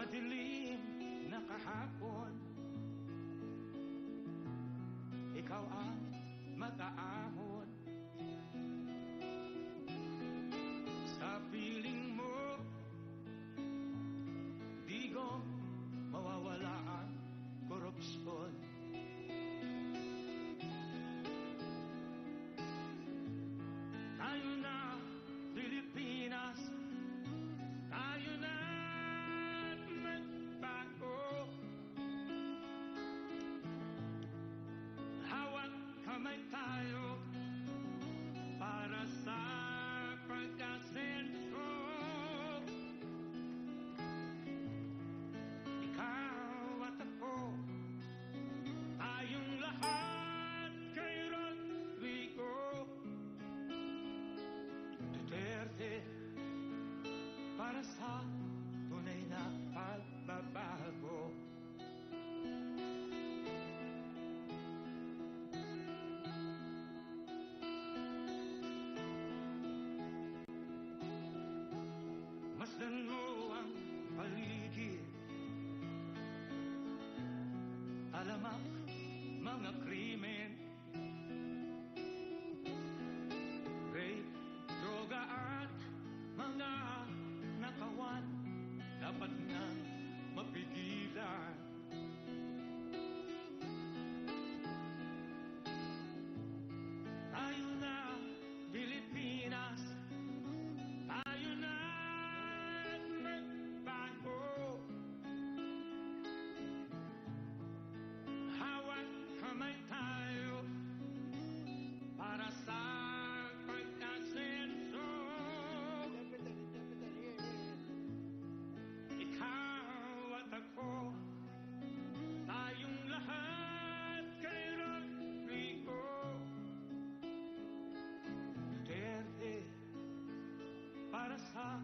Madilim na kahapon, ikaw ang mataahon. Sa piling mo, di ko mawawala ang korupsyon. Tayo na Pilipinas, tayo na magbago. Hawak kamay tayo para sa pagkasenso. Ikaw at ako, tayong lahat kay Rodrigo Duterte, para sa tunay na pagbabago. Masdan mo ang paligid, alamak mga krimen, rape, droga at mga nakawan, dapat na mapigilan. Tayo na Pilipinas, tayo na magbago. Hawak kamay tayo para sa pagkasenso. Ikaw at ako, tayong lahat kay Rodrigo Duterte, para sa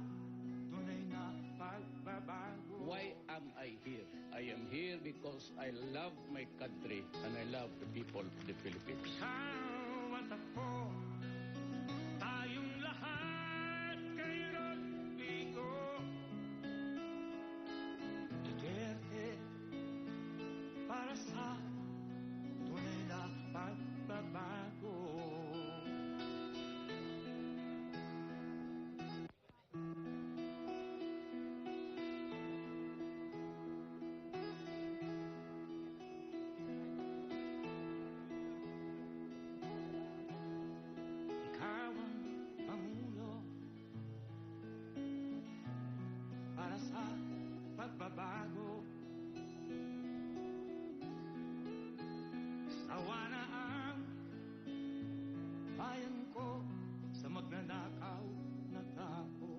tunay na pagbabago. Why am I here? I am here because I love my country and I love the people of the Philippines. Ikaw at ako, tayong lahat kay Rodrigo Duterte, para sa tunay na pagbabago. Ikaw ang pangulo para sa pagbabago. Sawa na ang bayan ko sa magnanakaw na tao.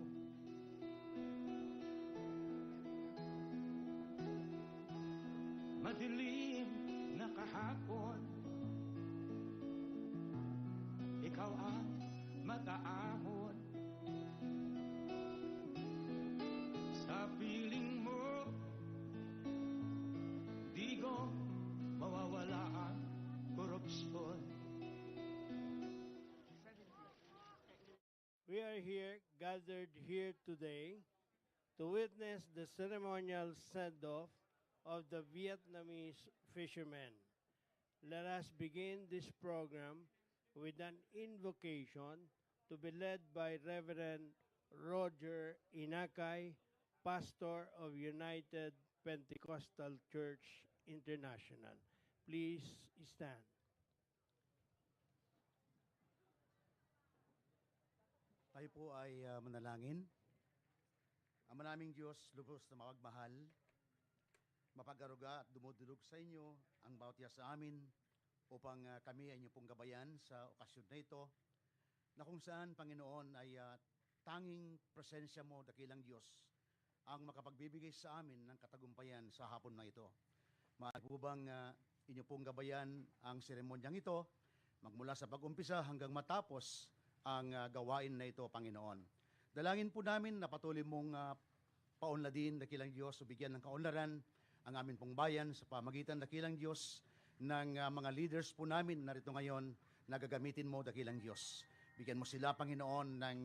Madilim na kahapon, ikaw ang mataahon. Sa piling mo, di ko mawawala ang korupsyon. We are here, gathered here today to witness the ceremonial send-off of the Vietnamese fishermen. Let us begin this program with an invocation to be led by Reverend Roger Inakay, pastor of United Pentecostal Church International. Please stand. Tayo po ay manalangin. Ama naming Diyos, lubos na mapagmahal, mapag-aruga at dumudulog sa inyo ang bawat iya sa amin upang kami ay inyong pong gabayan sa okasyon na ito, na kung saan, Panginoon, ay tanging presensya mo, dakilang Diyos, ang makapagbibigay sa amin ng katagumpayan sa hapon na ito. Maaari po bang inyong pong gabayan ang seremonyang ito, magmula sa pag-umpisa hanggang matapos ang gawain na ito, Panginoon. Dalangin po namin na patuloy mong paunladin, dakilang Diyos, o bigyan ng kaunlaran ang amin pong bayan sa pamagitan, dakilang Diyos, ng mga leaders po namin narito ngayon na gagamitin mo, dakilang Diyos. Bigyan mo sila, Panginoon, ng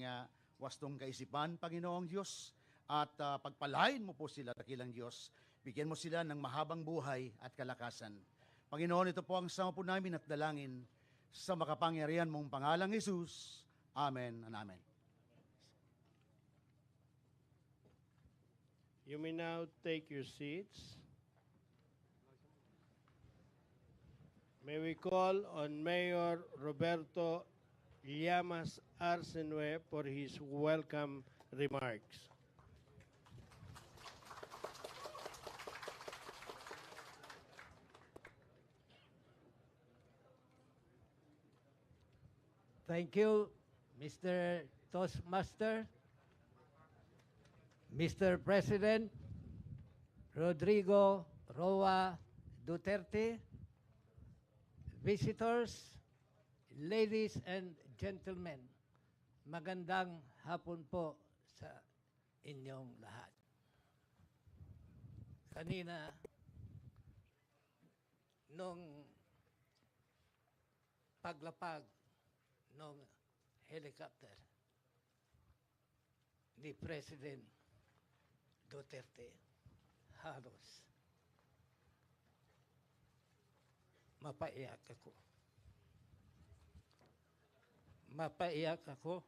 wastong kaisipan, Panginoong Diyos, at pagpalain mo po sila, dakilang Diyos. Bigyan mo sila ng mahabang buhay at kalakasan. Panginoon, ito po ang sama po namin at dalangin sa makapangyarihan mong pangalang Jesus. Amen and amen. You may now take your seats. May we call on Mayor Roberto Llamas Arsenue for his welcome remarks. Thank you, Mr. Toastmaster, Mr. President Rodrigo Roa Duterte, visitors, ladies and gentlemen, magandang hapon po sa inyong lahat. Kanina, nung paglapag ng helicopter ni President Duterte, halos mapaiyak ako. Mapaiyak ako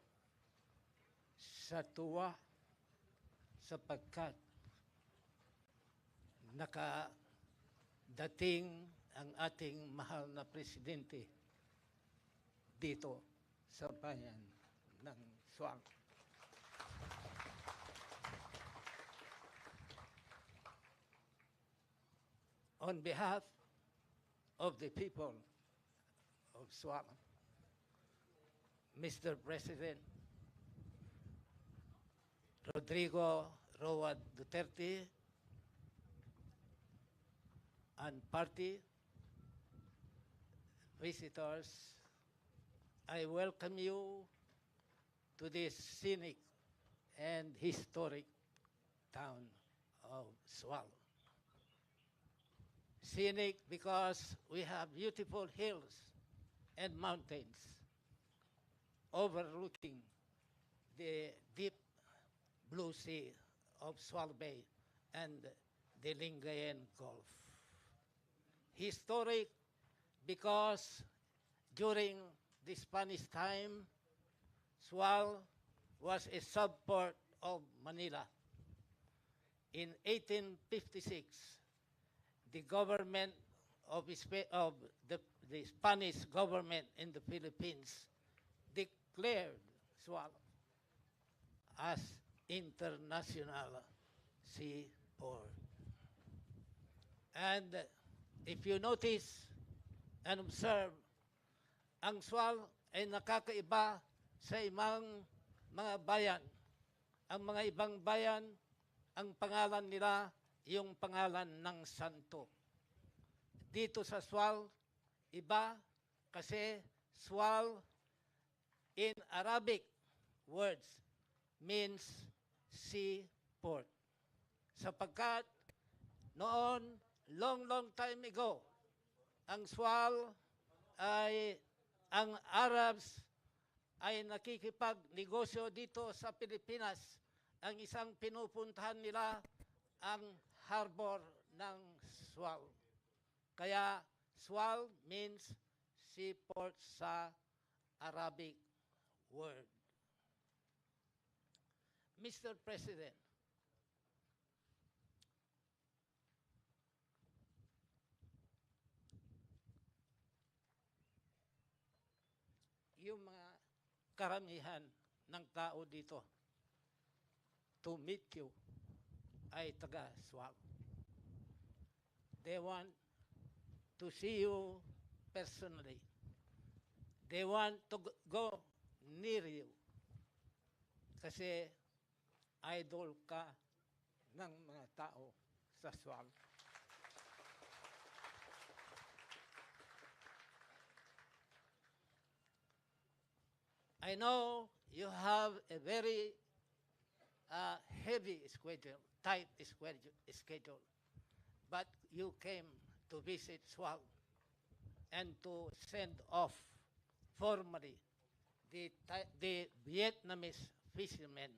sa tuwa sapagkat nakadating ang ating mahal na presidente dito sa bayan ng Sual. On behalf of the people of Sual, Mr. President Rodrigo Roa Duterte and party visitors, I welcome you to this scenic and historic town of Sual. Scenic because we have beautiful hills and mountains overlooking the deep blue sea of Sual Bay and the Lingayen Gulf. Historic because during the Spanish time, Sual was a subport of Manila. In 1856, the government of the Spanish government in the Philippines declared Sual as international seaport. And if you notice and observe, ang Sual ay nakakaiba sa ibang mga bayan. Ang mga ibang bayan, ang pangalan nila, yung pangalan ng santo. Dito sa Sual, iba kasi Sual in Arabic words means seaport. Sapagkat noon, long time ago, ang Sual ay ang Arabs ay nakikipagnegosyo dito sa Pilipinas. Ang isang pinupuntahan nila ang harbor ng Sual. Kaya Sual means seaport sa Arabic word. Mr. President, yung mga karamihan ng tao dito to meet you ay taga Sual. They want to see you personally. They want to go near you. Kasi idol ka ng mga tao sa Sual. I know you have a very heavy schedule, tight schedule, but you came to visit Sual and to send off formally the Vietnamese fishermen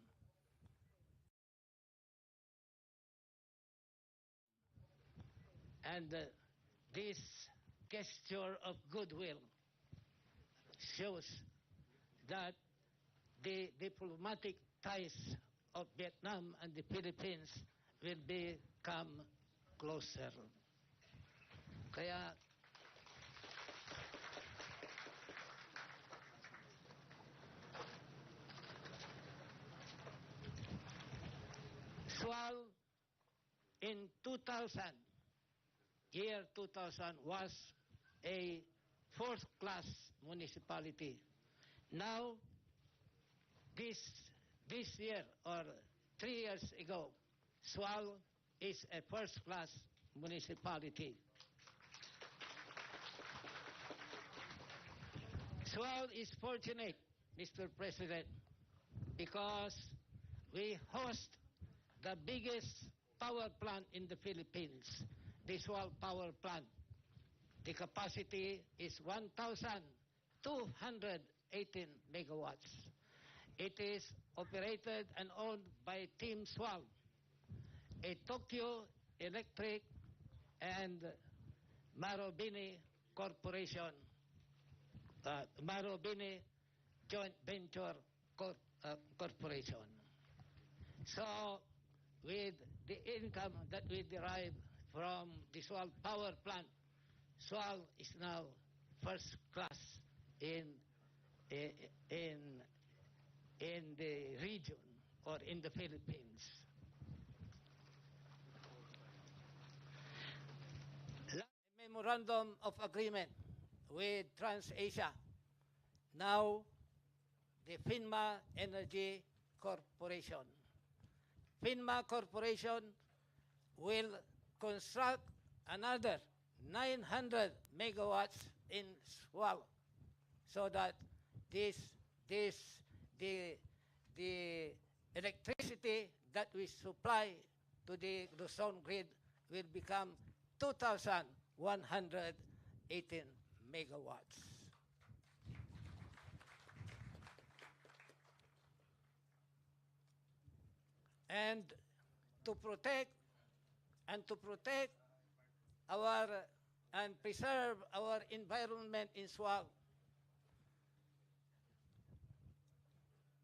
And this gesture of goodwill shows that the diplomatic ties of Vietnam and the Philippines will become closer. Kaya Sual in 2000, year 2000, was a fourth-class municipality. Now, this year or 3 years ago, Sual is a first-class municipality. Sual is fortunate, Mr. President, because we host the biggest power plant in the Philippines, the Sual power plant. The capacity is 1,218 megawatts. It is operated and owned by Team Sual, a Tokyo Electric and Marubeni Corporation, Marubeni Joint Venture Corporation. So, with the income that we derive from the Sual power plant, Sual is now first class in the region or in the Philippines. Memorandum of agreement with TransAsia, now the FINMA Energy Corporation. FINMA Corporation will construct another 900 megawatts in Sual, so that the electricity that we supply to the Luzon grid will become 2,118 megawatts. And to protect our and preserve our environment in Sual,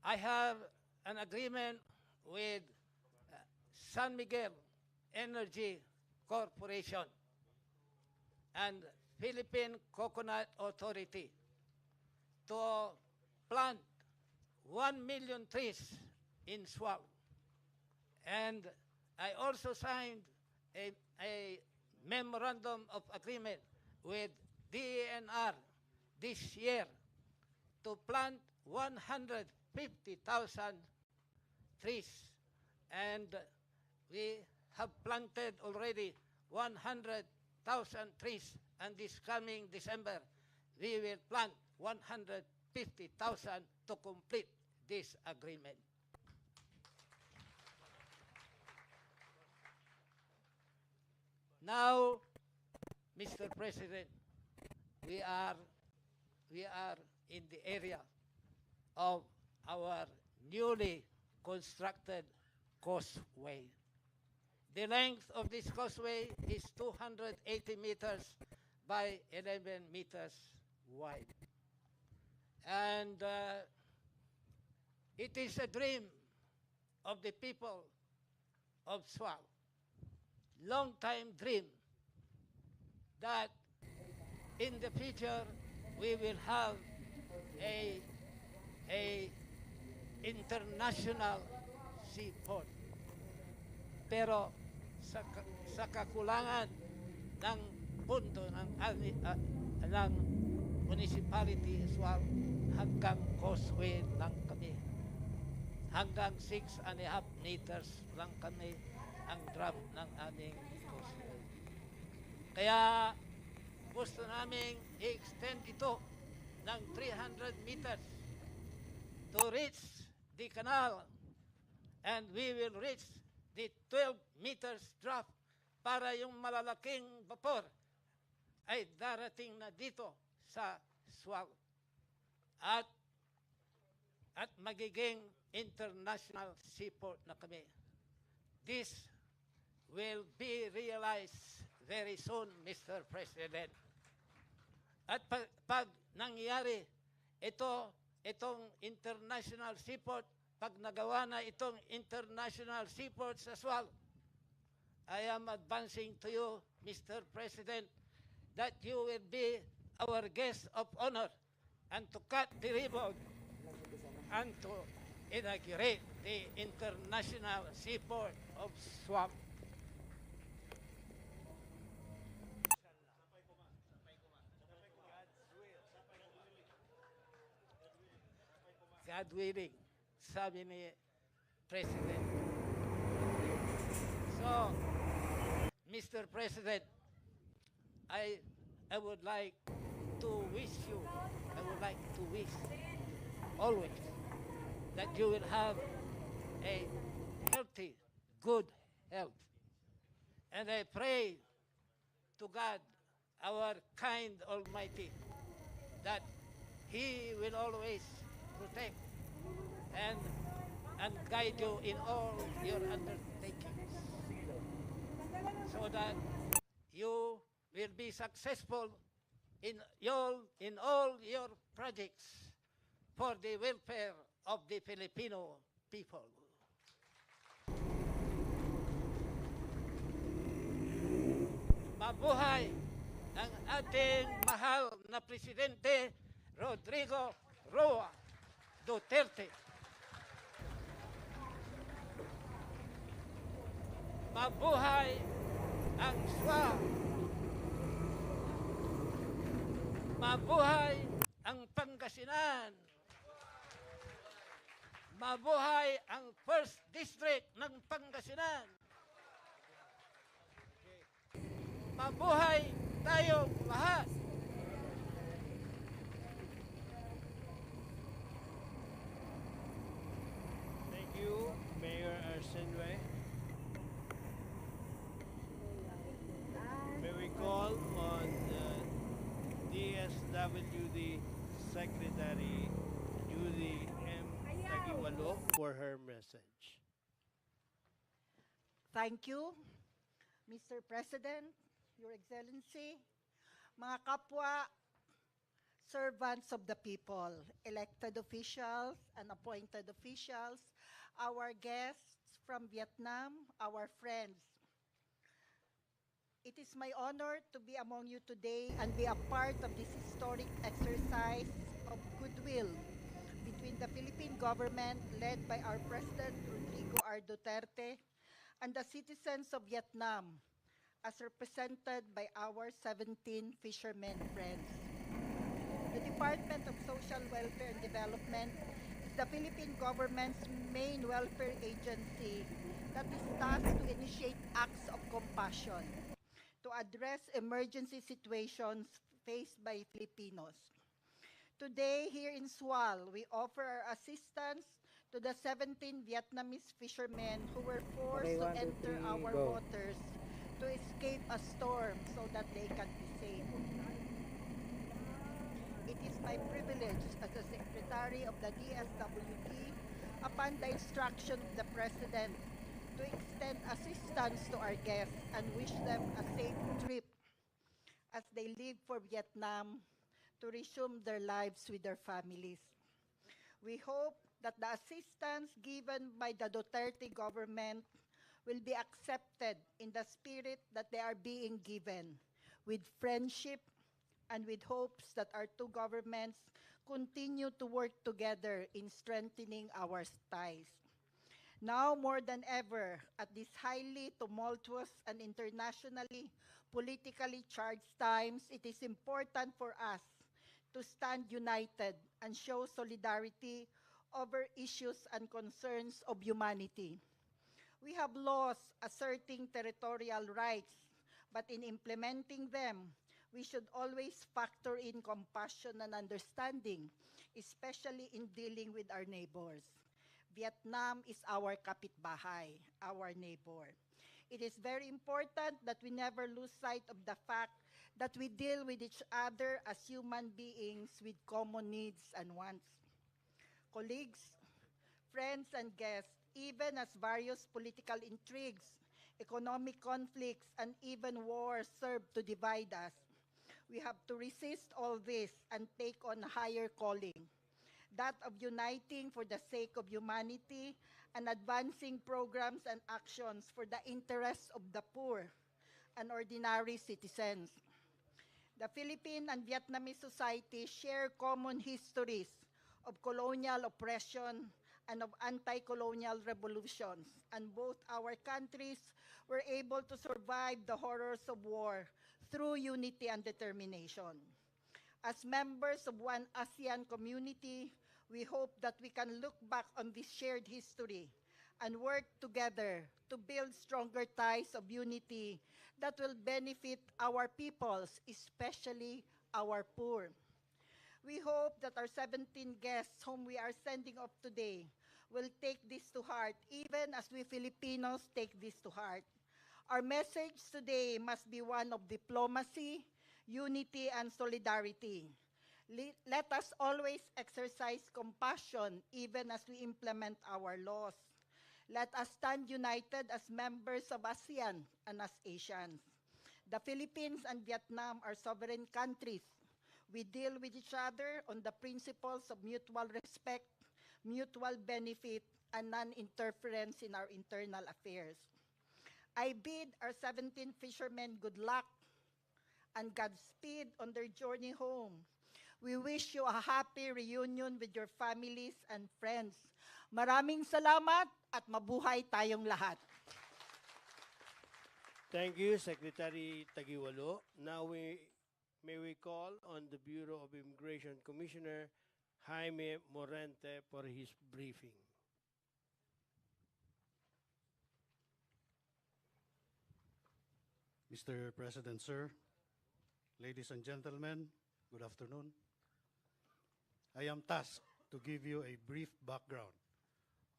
I have an agreement with San Miguel Energy Corporation and Philippine Coconut Authority to plant 1 million trees in Sual. And I also signed a memorandum of agreement with DENR this year to plant 150,000 trees. And we have planted already 100,000 trees. And this coming December, we will plant 150,000 to complete this agreement. Now, Mr. President, we are in the area of our newly constructed causeway. The length of this causeway is 280 meters by 11 meters wide. And it is a dream of the people of Sual, long-time dream, that in the future we will have a international seaport. Pero sa kakulangan ng punto ng municipality Sual, hanggang causeway lang kami. Hanggang 6.5 meters lang kami ang drop ng aming causeway. Kaya gusto naming i-extend ito ng 300 meters to reach the canal, and we will reach the 12 meters drop para yung malalaking vapor ay darating na dito sa Sual at magiging international seaport na kami. This will be realized very soon, Mr. President. At pag nangyari itong international seaport, pag nagawa na itong international seaport sa Sual, I am advancing to you, Mr. President, that you will be our guest of honor and to cut the ribbon and to inaugurate the international seaport of Sual. God willing, sabi ni President. So, Mr. President, I would like to wish always that you will have a healthy, good health. And I pray to God, our kind Almighty, that He will always protect and guide you in all your undertakings, so that you will be successful in all your projects for the welfare of the Filipino people. Mabuhay ang ating mahal na Presidente Rodrigo Roa Duterte. Mabuhay ang Sual. Mabuhay ang Pangasinan. Mabuhay ang First District ng Pangasinan. Mabuhay tayong lahat. Thank you, Mayor Arsenwe. May we call on DSWD Secretary Judy M. Tagiwalo for her message. Thank you, Mr. President, Your Excellency, mga kapwa, servants of the people, elected officials and appointed officials, our guests from Vietnam, our friends. It is my honor to be among you today and be a part of this historic exercise of goodwill between the Philippine government led by our President Rodrigo R. Duterte and the citizens of Vietnam, as represented by our 17 fishermen friends. The Department of Social Welfare and Development is the Philippine government's main welfare agency that is tasked to initiate acts of compassion to address emergency situations faced by Filipinos. Today, here in Sual, we offer our assistance to the 17 Vietnamese fishermen who were forced to enter our waters to escape a storm so that they can be safe. It is my privilege as the Secretary of the DSWD, upon the instruction of the President, to extend assistance to our guests and wish them a safe trip as they leave for Vietnam to resume their lives with their families. We hope that the assistance given by the Duterte government will be accepted in the spirit that they are being given, with friendship and with hopes that our two governments continue to work together in strengthening our ties. Now more than ever, at these highly tumultuous and internationally politically charged times, it is important for us to stand united and show solidarity over issues and concerns of humanity. We have laws asserting territorial rights, but in implementing them, we should always factor in compassion and understanding, especially in dealing with our neighbors. Vietnam is our kapitbahay, our neighbor. It is very important that we never lose sight of the fact that we deal with each other as human beings with common needs and wants. Colleagues, friends, and guests, even as various political intrigues Economic conflicts and even wars serve to divide us. We have to resist all this and take on a higher calling, that of uniting for the sake of humanity and advancing programs and actions for the interests of the poor and ordinary citizens. The Philippine and Vietnamese societies share common histories of colonial oppression and of anti-colonial revolutions, and both our countries were able to survive the horrors of war through unity and determination. As members of one ASEAN community, we hope that we can look back on this shared history and work together to build stronger ties of unity that will benefit our peoples, especially our poor. We hope that our 17 guests whom we are sending off today will take this to heart, even as we Filipinos take this to heart. Our message today must be one of diplomacy, unity, and solidarity. Let us always exercise compassion even as we implement our laws. Let us stand united as members of ASEAN and as Asians. The Philippines and Vietnam are sovereign countries. We deal with each other on the principles of mutual respect, mutual benefit, and non-interference in our internal affairs. I bid our 17 fishermen good luck and Godspeed on their journey home. We wish you a happy reunion with your families and friends. Maraming salamat at mabuhay tayong lahat. Thank you, Secretary Tagiwalo. Now may we call on the Bureau of Immigration Commissioner Jaime Morente for his briefing. Mr. President, sir, ladies and gentlemen, good afternoon. I am tasked to give you a brief background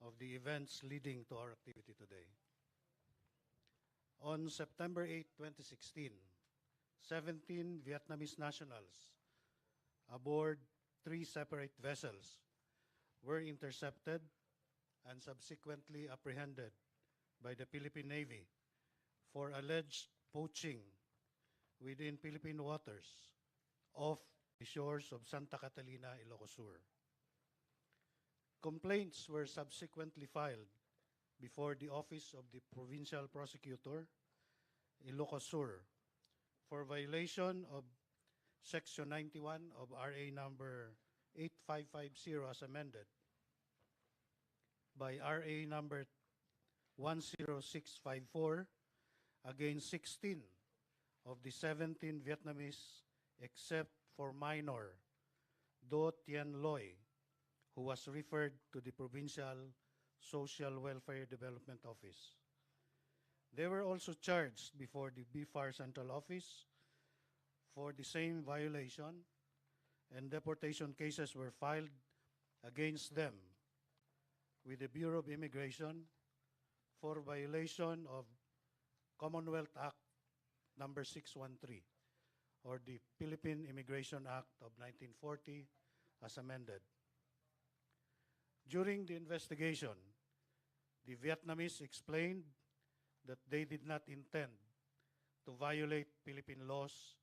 of the events leading to our activity today. On September 8, 2016, 17 Vietnamese nationals aboard 3 separate vessels were intercepted and subsequently apprehended by the Philippine Navy for alleged poaching within Philippine waters off the shores of Santa Catalina, Ilocos Sur. Complaints were subsequently filed before the Office of the Provincial Prosecutor, Ilocos Sur, for violation of Section 91 of RA number 8550 as amended by RA number 10654 against 16 of the 17 Vietnamese except for minor Do Tien Loy, who was referred to the Provincial Social Welfare Development Office. They were also charged before the BFAR Central Office for the same violation, and deportation cases were filed against them with the Bureau of Immigration for violation of Commonwealth Act number 613, or the Philippine Immigration Act of 1940 as amended. During the investigation, the Vietnamese explained that they did not intend to violate Philippine laws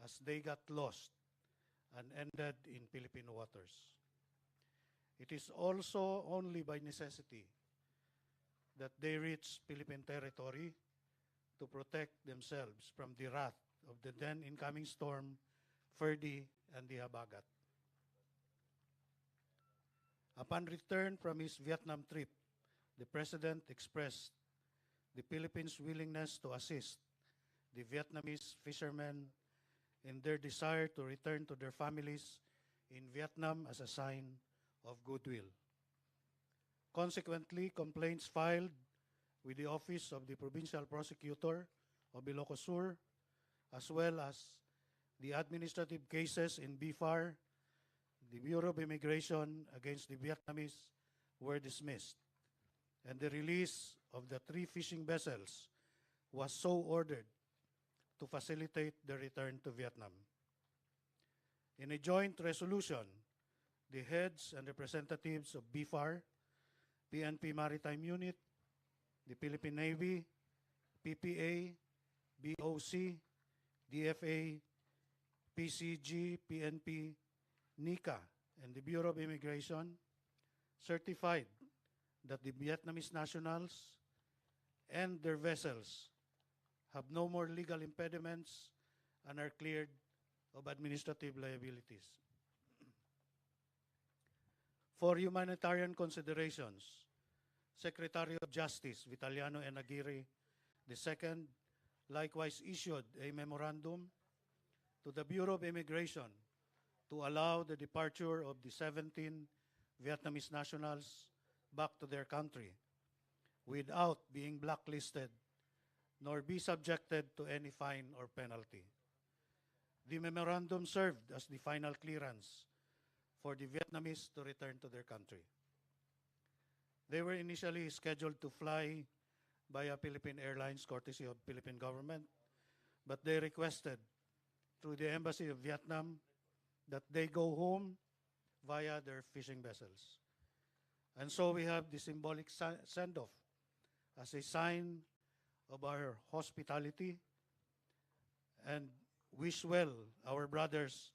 as they got lost and ended in Philippine waters. It is also only by necessity that they reached Philippine territory to protect themselves from the wrath of the then incoming storm, Ferdy and the Habagat. Upon return from his Vietnam trip, the President expressed the Philippines' willingness to assist the Vietnamese fishermen in their desire to return to their families in Vietnam as a sign of goodwill. Consequently, complaints filed with the Office of the Provincial Prosecutor of Ilocos Sur, as well as the administrative cases in BFAR, the Bureau of Immigration against the Vietnamese, were dismissed, and the release of the 3 fishing vessels was so ordered to facilitate the return to Vietnam. In a joint resolution, the heads and representatives of BFAR, PNP Maritime Unit, the Philippine Navy, PPA, BOC, DFA, PCG, PNP, NICA, and the Bureau of Immigration certified that the Vietnamese nationals and their vessels have no more legal impediments and are cleared of administrative liabilities. For humanitarian considerations, Secretary of Justice Vitaliano N. Aguirre II likewise issued a memorandum to the Bureau of Immigration to allow the departure of the 17 Vietnamese nationals back to their country without being blacklisted nor be subjected to any fine or penalty. The memorandum served as the final clearance for the Vietnamese to return to their country. They were initially scheduled to fly via Philippine Airlines courtesy of Philippine government, but they requested through the Embassy of Vietnam that they go home via their fishing vessels. And so we have the symbolic send-off as a sign of our hospitality and wish well our brothers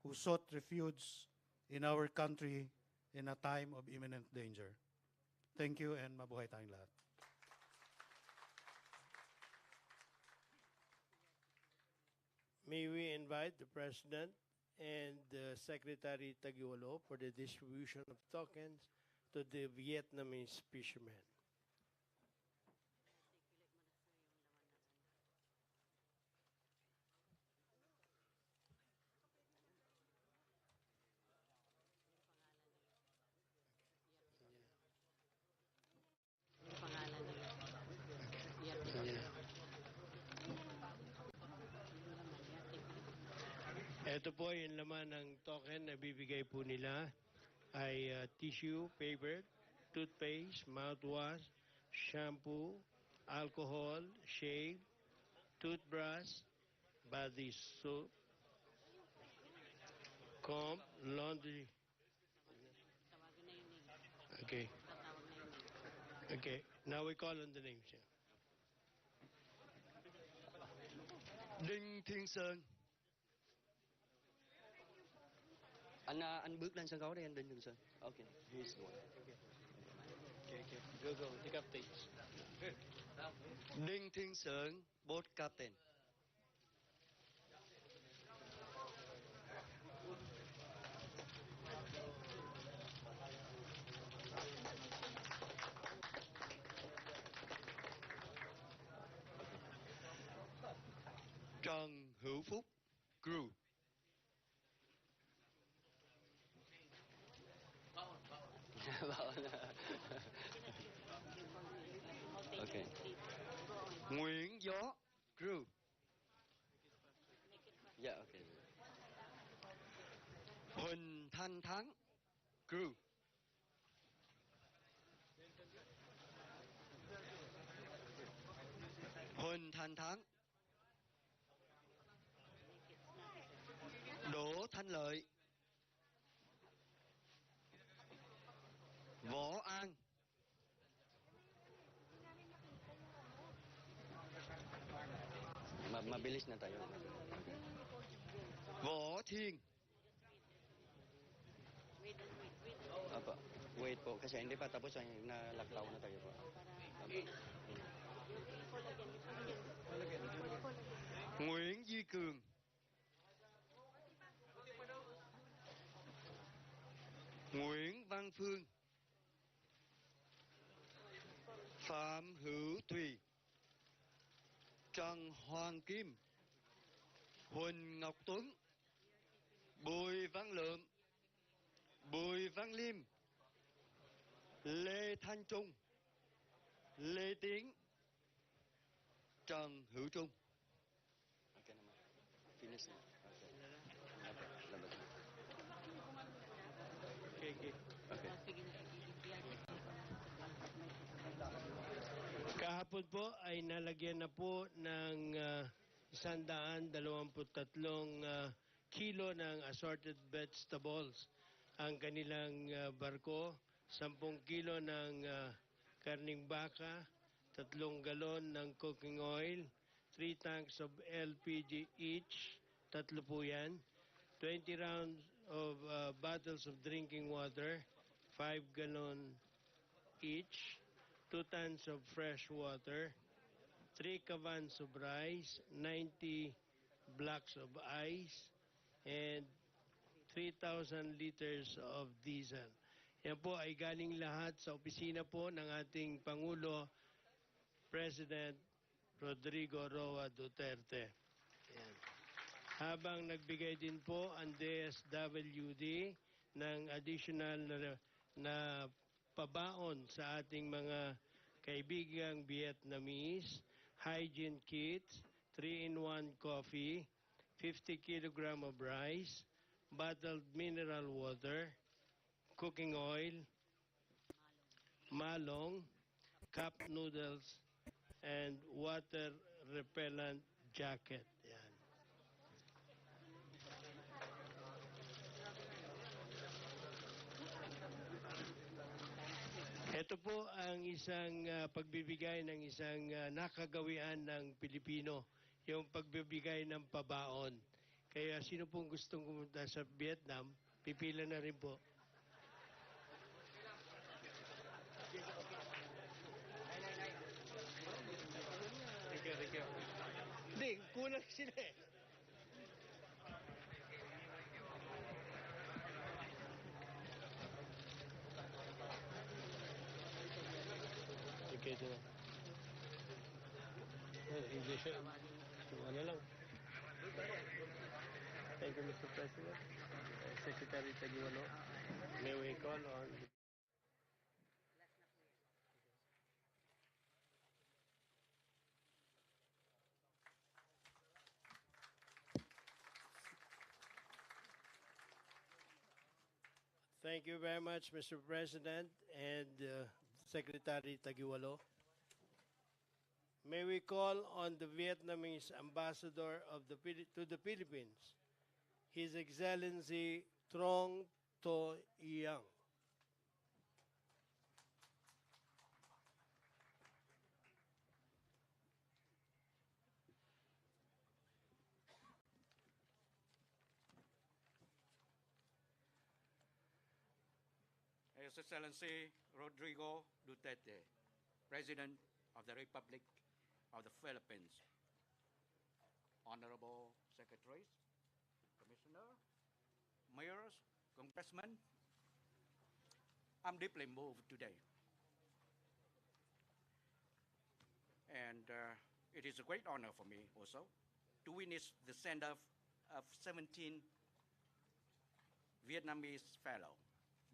who sought refuge in our country in a time of imminent danger. Thank you and mabuhay tayong lahat. May we invite the President and the Secretary Taguolo for the distribution of tokens to the Vietnamese fishermen. Ito po yung laman ng token na bibigay po nila ay tissue, paper, toothpaste, mouthwash, shampoo, alcohol, shave, toothbrush, body soap, comb, laundry. Okay. Okay. Now we call on the names. Đinh Thiên Sơn. Anh bước lên sân khấu đi anh Đinh Thiên Sơn. Okay. He's the one. Okay. Go. Take up stage. Đinh Thiên Sơn, boat captain. Trần Hữu Phúc, crew. Okay. Nguyễn Gió, crew. Yeah, okay. Huỳnh Thanh Thắng, crew. Huỳnh Thanh Thắng. Đỗ Thanh Lợi. Võ An. Mabilis na tayo. Võ Thiên. Apa, wait po kasi hindi pa tapos ay nalaktaw na tayo po. Nguyễn Duy Cường. Nguyễn Văn Phương. Phạm Hữu Thùy. Trần Hoàng Kim. Huỳnh Ngọc Tuấn. Bùi Văn Lượm. Bùi Văn Liêm. Lê Thanh Trung. Lê Tiến. Trần Hữu Trung. Kahapon po ay nalagyan na po ng 123 kilo ng assorted vegetables ang kanilang barko, 10 kilo ng karning baka, 3 galon ng cooking oil, 3 tanks of LPG each, 3 po yan, 20 rounds of bottles of drinking water, 5 gallon each, 2 tons of fresh water, 3 cavans of rice, 90 blocks of ice, and 3,000 liters of diesel. Yan po ay galing lahat sa opisina po ng ating Pangulo, President Rodrigo Roa Duterte. Yan. Habang nagbigay din po ang DSWD ng additional na pabaon sa ating mga kaibigang Vietnamese, hygiene kits, 3-in-1 coffee, 50 kilogram of rice, bottled mineral water, cooking oil, malong, cup noodles, and water repellent jacket. Yan. Ito po ang isang pagbibigay ng isang nakagawian ng Pilipino, yung pagbibigay ng pabaon. Kaya sino pong gustong pumunta sa Vietnam, pipila na rin po. Thank you. Hindi, kulang sila eh. Okay, ito na. English yan. Ano lang. Thank you, Mr. President. Secretary Tagualo, may we call on... Thank you very much, Mr. President and Secretary Tagualo. May we call on the Vietnamese ambassador to the Philippines, His Excellency Trong To Yang. His Excellency Rodrigo Duterte, President of the Republic of the Philippines, Honorable Secretaries, Commissioner, Mayors, Congressmen, I'm deeply moved today. And it is a great honor for me also to witness the send-off of 17 Vietnamese fellow.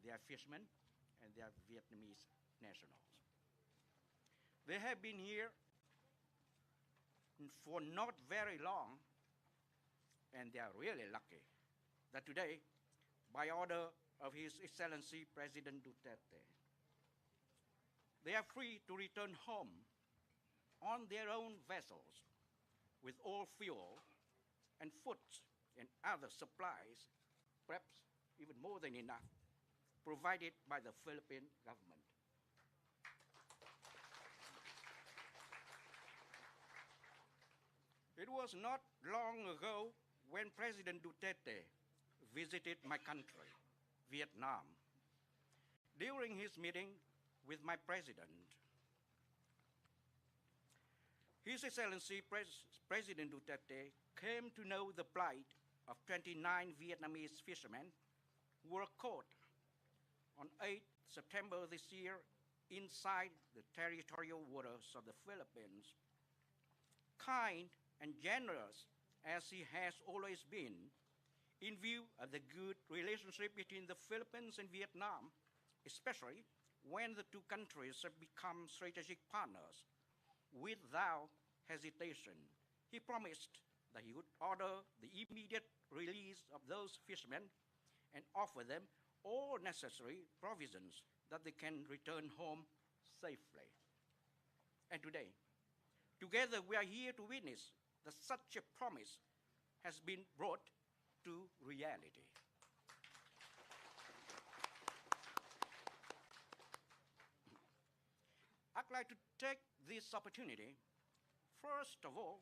They are fishermen and they are Vietnamese nationals. They have been here for not very long, and they are really lucky that today, by order of His Excellency President Duterte, they are free to return home on their own vessels with all fuel and food and other supplies, perhaps even more than enough, provided by the Philippine government. It was not long ago when President Duterte visited my country, Vietnam. During his meeting with my president, His Excellency President Duterte came to know the plight of 29 Vietnamese fishermen who were caught on 8 September this year inside the territorial waters of the Philippines. Kind and generous as he has always been, in view of the good relationship between the Philippines and Vietnam, especially when the two countries have become strategic partners, without hesitation, he promised that he would order the immediate release of those fishermen and offer them all necessary provisions that they can return home safely. And today, together we are here to witness that such a promise has been brought to reality. would like to take this opportunity, first of all,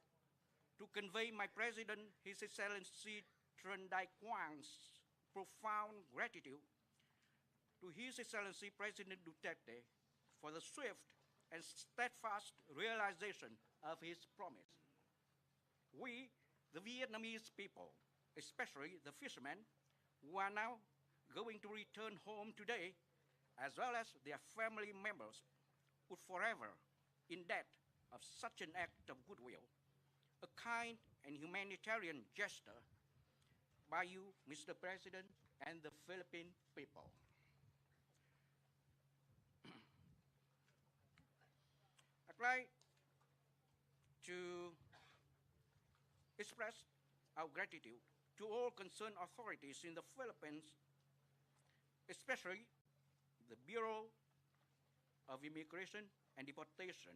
to convey my President, His Excellency Tran Dai Quang's profound gratitude to His Excellency President Duterte for the swift and steadfast realization of his promise. We, the Vietnamese people, especially the fishermen, who are now going to return home today, as well as their family members, would forever in debt of such an act of goodwill, a kind and humanitarian gesture by you, Mr. President, and the Philippine people. I'd like to express our gratitude to all concerned authorities in the Philippines, especially the Bureau of Immigration and Deportation,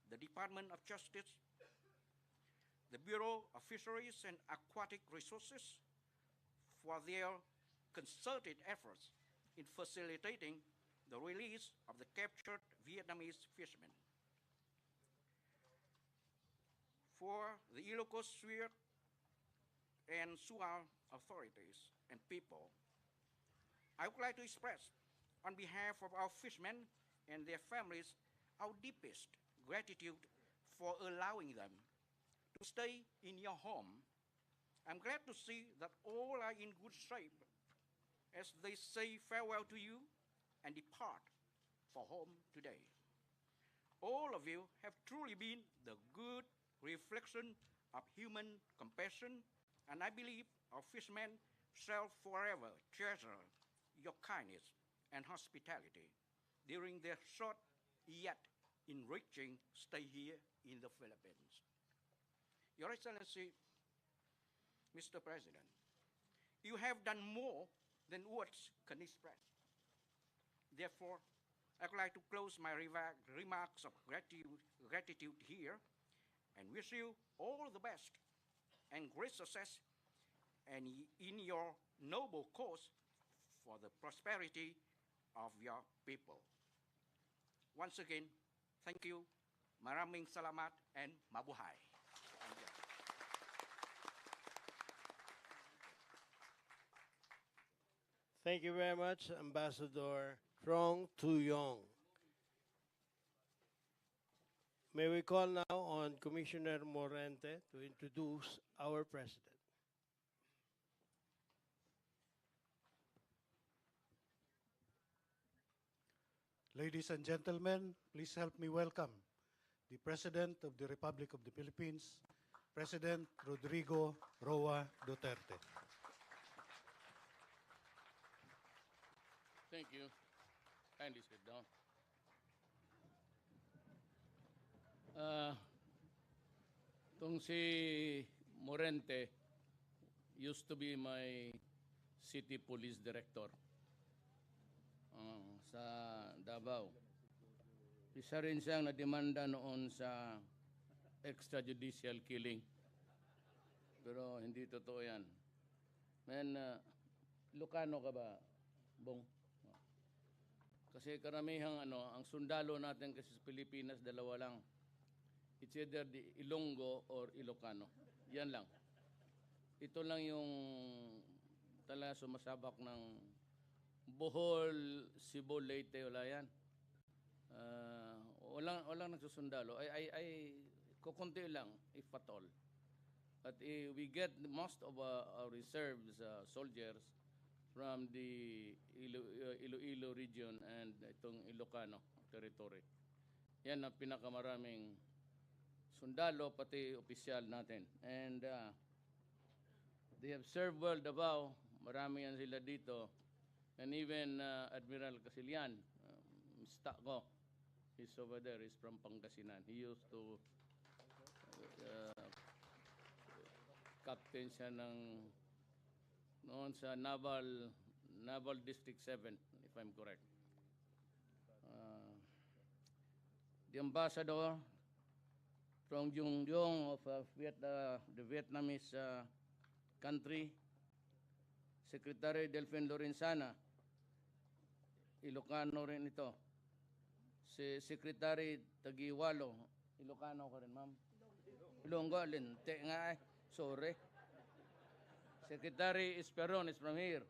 the Department of Justice, the Bureau of Fisheries and Aquatic Resources for their concerted efforts in facilitating the release of the captured Vietnamese fishermen. For the Ilocos Sur and Sual authorities and people, I would like to express, on behalf of our fishermen and their families, our deepest gratitude for allowing them to stay in your home. I'm glad to see that all are in good shape as they say farewell to you and depart for home today. All of you have truly been the good reflection of human compassion, and I believe our fishermen shall forever treasure your kindness and hospitality during their short yet enriching stay here in the Philippines. Your Excellency, Mr. President, you have done more than words can express. Therefore, I would like to close my remarks of gratitude here and wish you all the best and great success and in your noble cause for the prosperity of your people. Once again, thank you, maraming salamat, and mabuhay. Thank you very much, Ambassador Trong Tu Yong. May we call now on Commissioner Morente to introduce our President. Ladies and gentlemen, please help me welcome the President of the Republic of the Philippines, President Rodrigo Roa Duterte. Thank you. Kindly sit down. Itong si Morente used to be my city police director sa Davao. Isa rin siyang nademanda noon sa extrajudicial killing. Pero hindi totoo yan. Man, Lucano ka ba, Bong? Kasi karamihang ang sundalo natin kasi sa Pilipinas, dalawa lang. It's either the Ilonggo or Ilocano. Yan lang. Ito lang yung talaga sumasabak ng Bohol, Cebu, Leyte, wala yan. Walang nagsusundalo. Ay kukunti lang, if at all. But we get most of our reserves soldiers from the Iloilo region and itong Ilocano territory. Yan ang pinakamaraming sundalo, pati opisyal natin. And they have served well Davao. Marami yan sila dito. And even Admiral Casilian, mista ko, he's over there, he's from Pangasinan. He used to captain siya ng noon sa Naval District 7, if I'm correct. The ambassador from Jungjong of the Vietnamese country, Secretary Delphine Lorenzana, Ilocano rin ito. si Secretary Tagiwalo, Ilocano ko rin, ma'am. Ilonggo, linte nga eh. Sorry. Secretary Esperon is from here.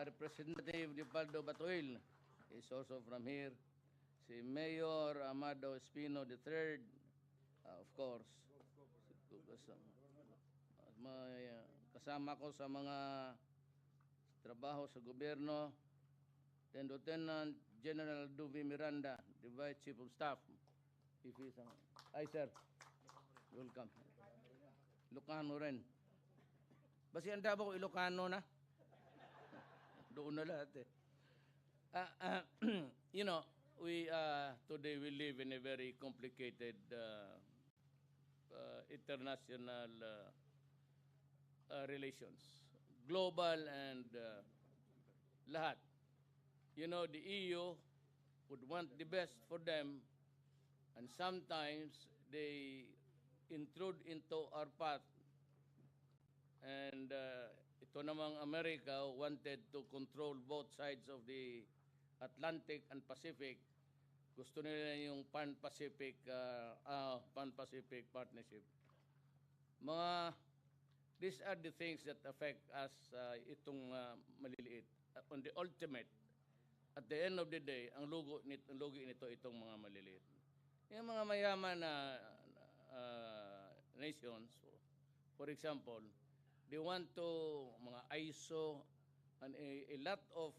Representative Leopoldo Batuil is also from here. Si Mayor Amado Espino III, of course. Kasama ko sa mga trabaho sa gobyerno, then Lieutenant General Duvi Miranda, the Vice Chief of Staff. If he's Hi, sir. Welcome. Ilocano rin. Basi ang Davao Ilocano na. Doon na lahat eh. You know, we today we live in a very complicated international relations, global and lahat. You know, the EU would want the best for them, and sometimes they intrude into our path. And ito namang America wanted to control both sides of the Atlantic and Pacific. Gusto nila yung Pan-Pacific Partnership. These are the things that affect us, itong maliliit. On the ultimate, at the end of the day, ang lugi nito itong mga maliliit. Yung mga mayaman na nations, for example, they want to mga ISO and a lot of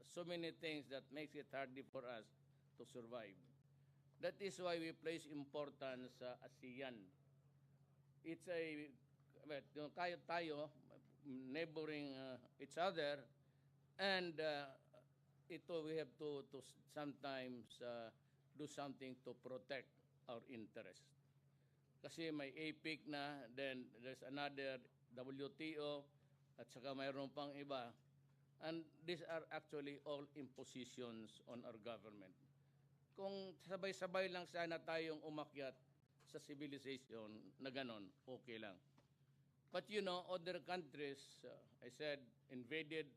so many things that makes it harder for us to survive. That is why we place importance sa ASEAN. It's tayo neighboring each other, and ito we have to sometimes do something to protect our interest. Kasi may APEC na, then there's another WTO, at saka mayroon pang iba. And these are actually all impositions on our government. Kung sabay-sabay lang sana tayong umakyat sa civilization na ganon, okay lang. But you know, other countries, I said, invaded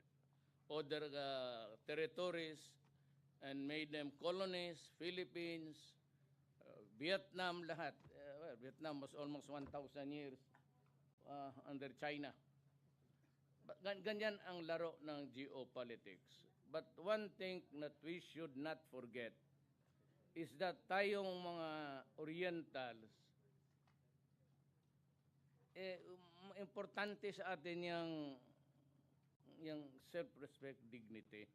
other territories and made them colonies, Philippines, Vietnam, lahat. Vietnam was almost 1,000 years under China. Ganyan ang laro ng geopolitics. But one thing that we should not forget is that tayong mga Orientals, importante sa atin yung self-respect, dignity.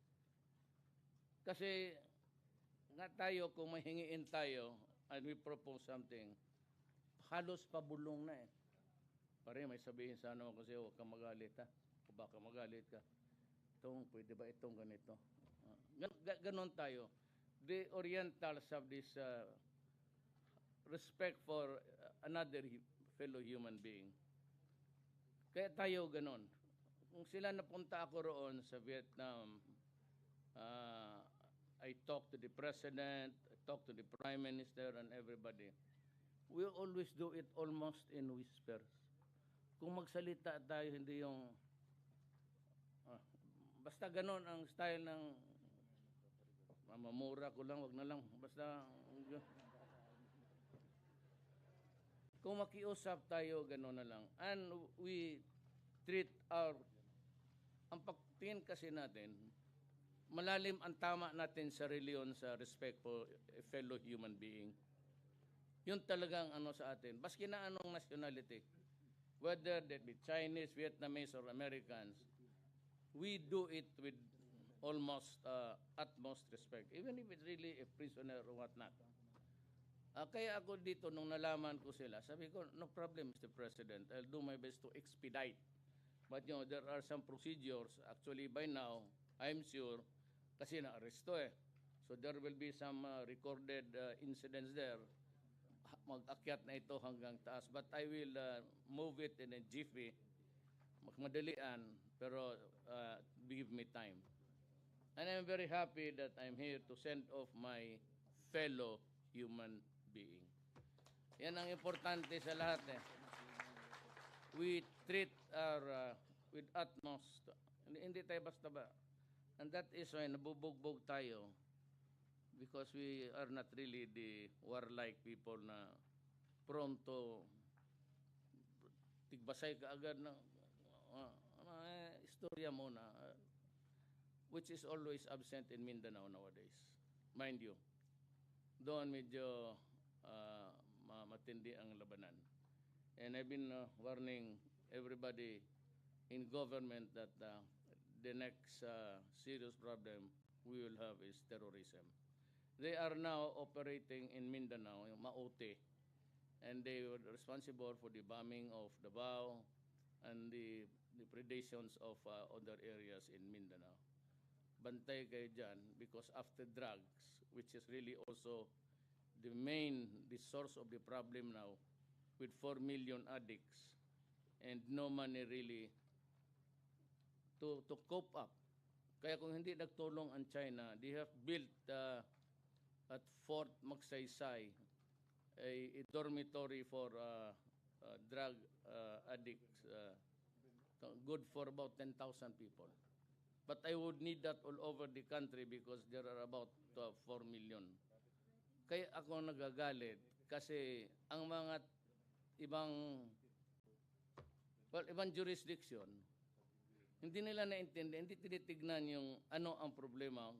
Kasi nga tayo, kung mahingiin tayo and we propose something, halos pabulong na eh. Pare, may sabihin sana mo kasi huwag kang magalit ha. O baka magalit ka. Pwede ba itong ganito? Ganon tayo. The Orientals have this respect for another fellow human being. Kaya tayo ganon. Kung sila napunta ako roon sa Vietnam, I talked to the President, I talked to the Prime Minister and everybody. We always do it almost in whispers. Kung magsalita tayo, hindi yung basta ganon ang style ng mamamura ko lang, wag na lang. Basta kung makiusap tayo, ganon na lang. And we treat ang pagtingin kasi natin, malalim ang tama natin sa reliyon sa respect for a fellow human being. Yun talagang sa atin. Baski na anong nationality, whether that be Chinese, Vietnamese, or Americans, we do it with almost utmost respect, even if it's really a prisoner or whatnot. Kaya ako dito, nung nalaman ko sila, sabi ko, no problem, Mr. President. I'll do my best to expedite. But you know, there are some procedures. Actually, by now, I'm sure, kasi na-aresto eh. So there will be some recorded incidents there. Mag-akyat na ito hanggang taas. But I will move it in a jiffy. Magmadalian, pero give me time. And I'm very happy that I'm here to send off my fellow human being. Yan ang importante sa lahat eh. We treat our with utmost, hindi tayo basta ba. And that is why nabubugbog tayo. because we are not really the warlike people na prone to tigbasay ka agad ng istorya mo na which is always absent in Mindanao nowadays. Mind you, doon medyo matindi ang labanan. And I've been warning everybody in government that the next serious problem we will have is terrorism. They are now operating in Mindanao, yung Maote, and they were responsible for the bombing of Davao and the predations of other areas in Mindanao. Bantay kayo dyan because after drugs, which is really also the source of the problem now, with 4 million addicts and no money really to cope up. Kaya kung hindi nagtulong ang China, they have built at Fort Magsaysay a dormitory for drug addicts, good for about 10,000 people. But I would need that all over the country because there are about 4 million. Kaya ako nagagalit kasi ang mga ibang jurisdiction, hindi nila naintindihan, hindi tinitignan yung ano ang problema,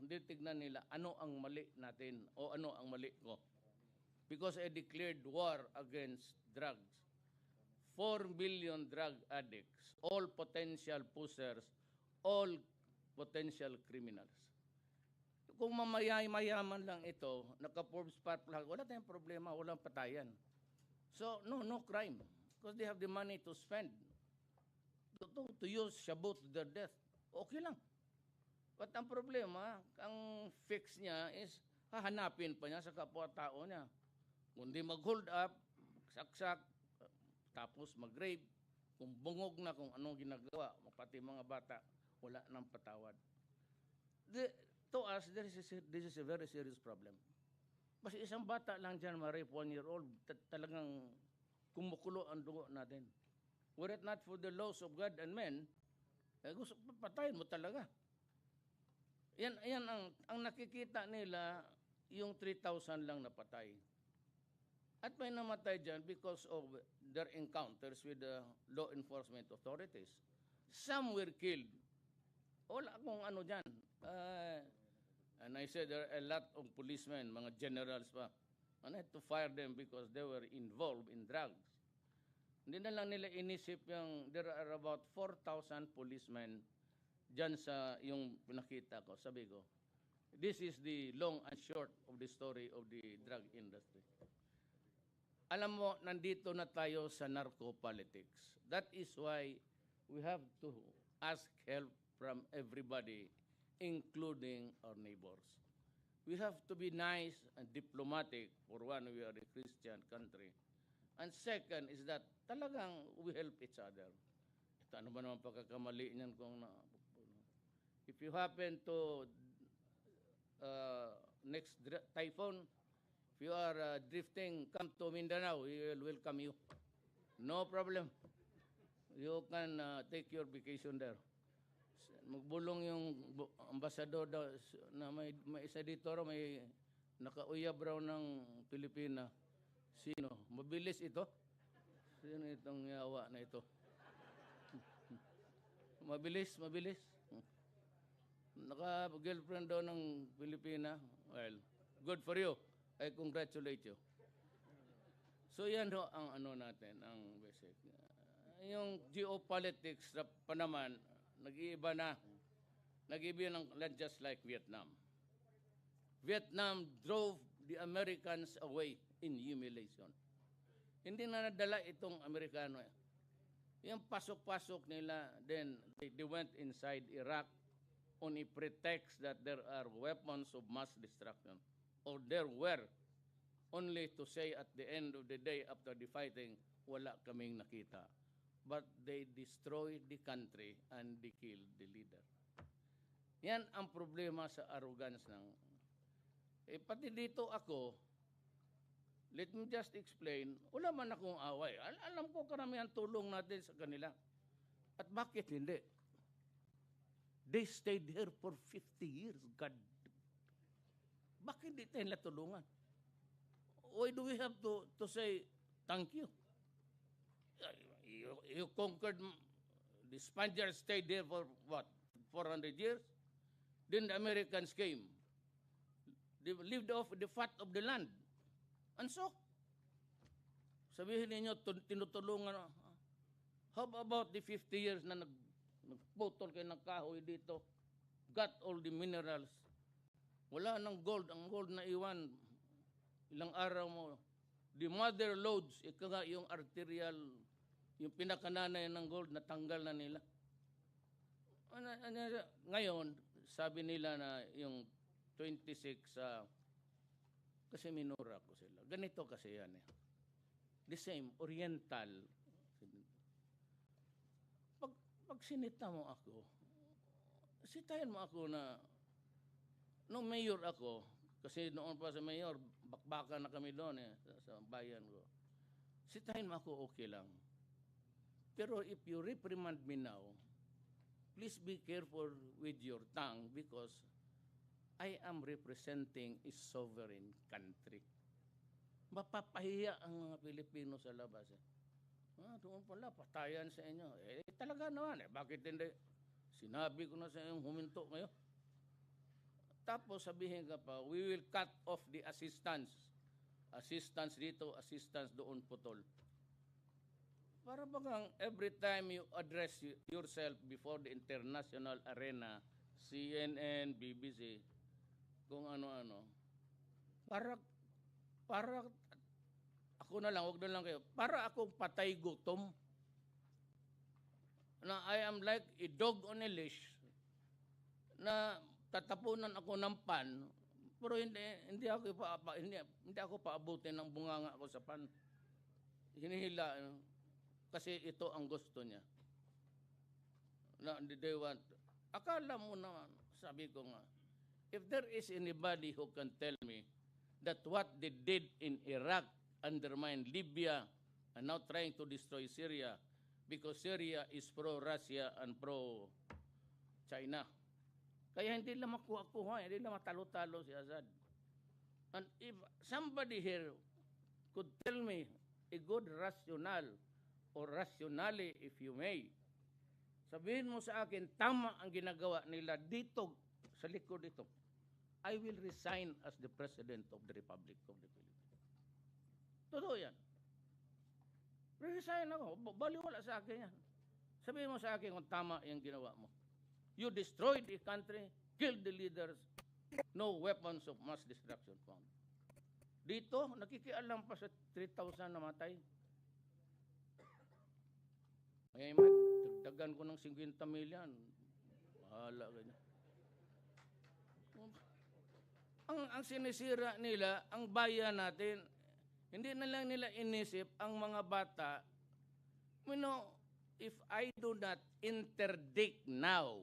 hindi tignan nila ano ang mali natin o ano ang mali ko. Because I declared war against drugs. 4 billion drug addicts, all potential pushers, all potential criminals. Kung mayaman lang ito, naka-Forbes part lang, wala tayong problema, walang patayan. So, no crime. Because they have the money to spend. To use shabu to their death. Okay lang. But ang problema, ang fix niya is, hahanapin pa niya sa kapwa-tao niya. Kundi mag-hold up, saksak, tapos mag-rape, kung bungog na kung anong ginagawa, pati mga bata, wala nang patawad. To us, this is a very serious problem. Kasi isang bata lang dyan, ma-rape 1-year-old, talagang kumukulo ang dugo natin. Were it not for the laws of God and men, gusto patayin mo talaga. Yan ang nakikita nila, yung 3,000 lang napatay. At may namatay dyan because of their encounters with the law enforcement authorities. Some were killed. Wala akong ano dyan. And I said there are a lot of policemen, mga generals pa. And I had to fire them because they were involved in drugs. Hindi na lang nila inisip yung there are about 4,000 policemen dyan sa yung pinakita ko. Sabi ko, this is the long and short of the story of the drug industry. Alam mo, nandito na tayo sa narco-politics. That is why we have to ask help from everybody, including our neighbors. We have to be nice and diplomatic. For one, we are a Christian country. And second is that talagang we help each other. Ito, ano ba naman pagkakamali niyan kung if you happen to next typhoon, if you are drifting, come to Mindanao, we will welcome you. No problem. You can take your vacation there. Magbulong yung ambasador na may isa dito, may nakauyab raw ng Pilipina. Sino? Mabilis ito? Sino itong yawa na ito? Mabilis. Naka-girlfriend daw ng Pilipina. Well, good for you. I congratulate you. So yan ho ang ano natin, ang basic. Yung geopolitics pa naman, nag-iiba na. Nag-iiba ng just like Vietnam. Vietnam drove the Americans away in humiliation. Hindi na nadala itong Amerikano. Yung pasok-pasok nila, then they went inside Iraq on a pretext that there are weapons of mass destruction. Or there were, only to say at the end of the day after the fighting, wala kaming nakita. But they destroyed the country and they killed the leader. Yan ang problema sa arrogance ng... pati dito ako, let me just explain, wala man akong away. Alam ko karamihan tulong natin sa kanila. At bakit hindi? They stayed here for 50 years. God. Bakit di tayo natulungan? Why do we have to say thank you? You conquered, the Spaniards stayed there for what, 400 years? Then the Americans came. They lived off the fat of the land. And so, sabihin ninyo, tinutulungan. How about the 50 years na nagputol kayo ng kahoy dito? Got all the minerals. Wala ng gold. Ang gold na iwan, ilang araw mo. The mother loads, ika nga yung arterial, yung pinakananay ng gold, natanggal na nila. Ngayon, sabi nila na yung 26, kasi minura ko sila. Ganito kasi yan eh. The same, Oriental. Pag sinita mo ako, sitayan mo ako na, nung mayor ako, kasi noon pa sa mayor, bakbaka na kami doon eh, sa bayan ko. Sitayin mo ako, okay lang. Pero if you reprimand me now, please be careful with your tongue because I am representing a sovereign country. Mapapahiya ang mga Pilipino sa labas. Eh. Doon pala, patayan sa inyo. Talaga naman eh. Bakit hindi? Sinabi ko na sa inyo, huminto ngayon. Tapos sabihin ka pa, we will cut off the assistance. Assistance dito, assistance doon putol. Para bagang every time you address yourself before the international arena, CNN, BBC, kung ano-ano, para ako na lang, wag na lang kayo, para akong patay gutom, na I am like a dog on a leash, na tatapunan ako ng pan, pero hindi ako paabutin ng bunganga ko sa pan. Hinihila, kasi ito ang gusto niya. Na they want. Akala mo naman, sabi ko nga, if there is anybody who can tell me that what they did in Iraq undermined Libya and now trying to destroy Syria because Syria is pro-Russia and pro-China. Kaya hindi lang makuha-kuha, hindi lang matalo-talo si Assad. And if somebody here could tell me a good rationale or rationale if you may, sabihin mo sa akin, tama ang ginagawa nila dito, sa likod dito, I will resign as the President of the Republic of the Philippines. Totoo yan. Resign ako. Baliwala sa akin yan. Sabihin mo sa akin kung tama yung ginawa mo. You destroyed the country, killed the leaders, no weapons of mass destruction found. Dito, nakikialam pa sa 3,000 namatay. May dagdagan ko ng 50 million. Bahala ganyan. Ang sinisira nila, ang bayan natin, hindi na lang nila inisip ang mga bata. You know, if I do not interdict now,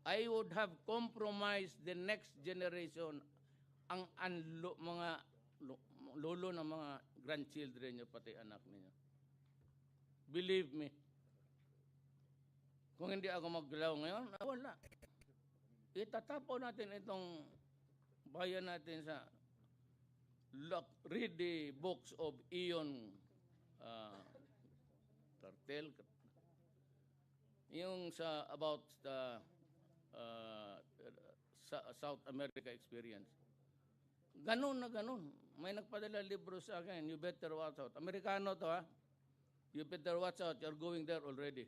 I would have compromised the next generation, ang mga lolo ng mga grandchildren nyo, pati anak niyo. Believe me. Kung hindi ako maggalaw ngayon, wala. Itatapo natin itong bayan natin sa read the books of Ion Cartel. Yung sa about the South America experience. Ganun na ganun. May nagpadala libro sa akin, you better watch out. Amerikano to ha. You better watch out, you're going there already.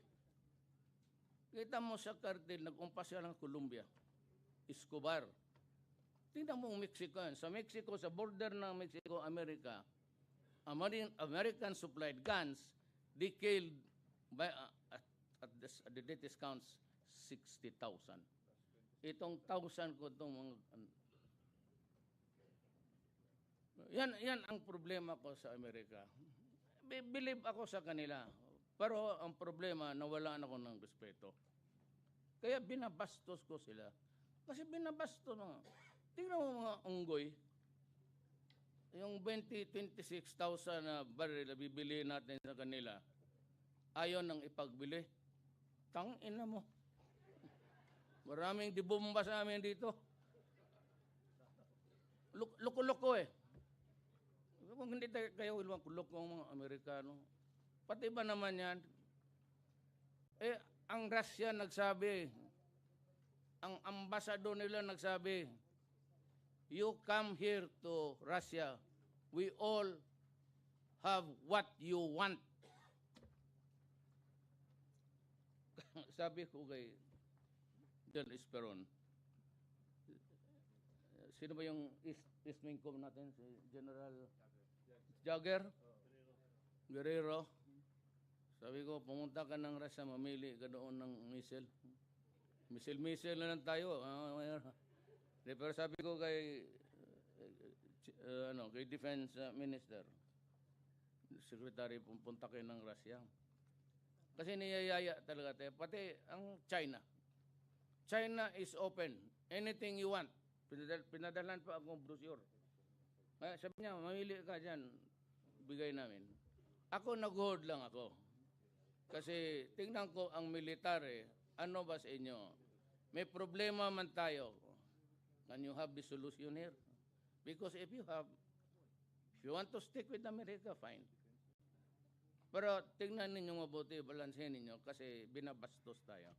Kita mo sa cartel, nag-umpas siya ng Colombia. Escobar. Tingnan mo ang Mexico. Sa Mexico, sa border ng Mexico, America, American supplied guns, they killed by, at the latest counts, 60,000. Itong 1,000 ko itong mga... Yan ang problema ko sa Amerika. Believe ako sa kanila. Pero ang problema, nawalaan ako ng respeto. Kaya binabastos ko sila. Kasi binabastos na. Tingnan mo mga unggoy. Yung 26,000 na baril na bibili natin sa kanila, ayaw nang ipagbili. Tangina mo. Maraming dibomba sa amin dito. Loko-loko eh. Kung hindi kayo loko ang mga Amerikano, pati ba naman yan? Eh, ang Russia nagsabi, ang ambassador nila nagsabi, you come here to Russia, we all have what you want. Sabi ko kay John Esperon, sino ba yung East Wingcom natin? Si General Jagger? Guerrero. Sabi ko, pumunta ka ng Russia, mamili ka doon ng missile. Missile na lang tayo. Pero sabi ko kay kay Defense Minister, Secretary, pumunta kayo ng Russia. Kasi niyayaya talaga tayo. Pati ang China. China is open. Anything you want. Pinadalan pa akong brochure. Sabi niya, mamili ka dyan. Bigay namin. Ako nag-hold lang ako. Kasi tingnan ko ang military, ano ba sa inyo? May problema man tayo. Can you have the solution here? Because if you want to stick with America, fine. Pero tingnan ninyo mabuti, balansehin ninyo kasi binabastos tayo.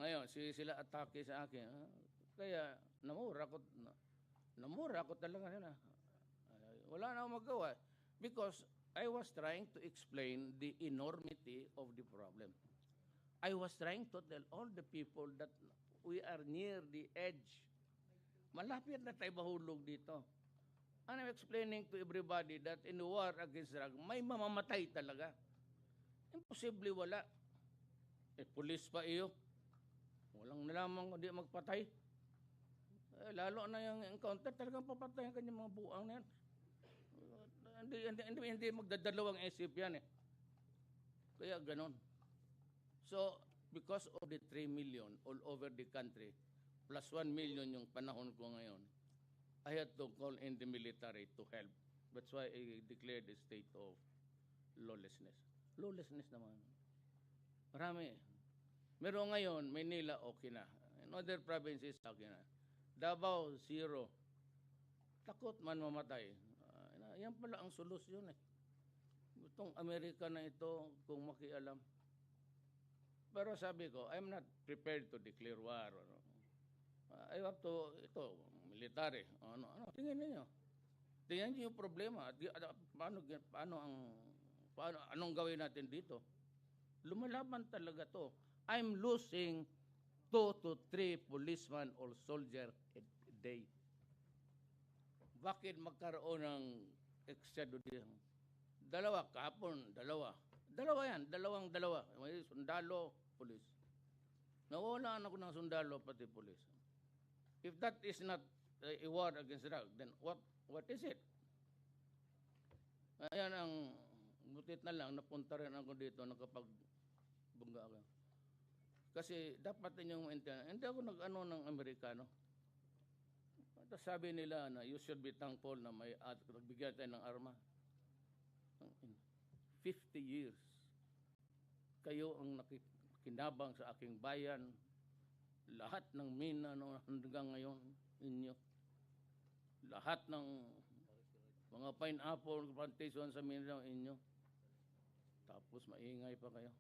Ngayon, sila atake sa akin. Kaya namura ko talaga nila. Wala na akong magawa. Because I was trying to explain the enormity of the problem. I was trying to tell all the people that we are near the edge. Malapit na tayo mahulog dito. And I'm explaining to everybody that in the war against drug, may mamamatay talaga. Imposible wala. Police pa iyo. Walang nalaman kung di magpatay. Lalo na yung encounter, talagang papatay ang kanyang mga buang na yan. Hindi magdadalawang isip yan eh. Kaya ganon. So, because of the 3 million all over the country, plus 1 million yung panahon ko ngayon, I had to call in the military to help. That's why I declared a state of lawlessness. Lawlessness naman. Marami. Meron ngayon, Manila, okay na. In other provinces, okay na. Davao, 0. Takot man mamatay. Yan pala ang solusyon eh. Itong Amerika na ito, kung makialam. Pero sabi ko, I'm not prepared to declare war. I have to, military. Tingnan niyo. Tingnan niyo yung problema. Anong gawin natin dito? Lumalaban talaga to. I'm losing 2 to 3 policemen or soldier a day. Bakit magkaroon ng eksendo dito? Dalawa, kahapon, dalawa. Dalawa yan, dalawa. May sundalo, pulis. Nawalaan ako ng sundalo, pati pulis. If that is not a war against drug, then what is it? Ayan ang butit na lang, napunta rin ako dito, nakapagbungga ako. Kasi dapat ninyong maintindihan, hindi ako nag-ano ng Amerikano. Sabi nila na you should be thankful na may nagbigay tayo ng arma. 50 years, kayo ang nakikinabang sa aking bayan. Lahat ng mina hanggang ngayon, inyo. Lahat ng mga pineapple plantation sa Mindanao, inyo. Tapos maingay pa kayo.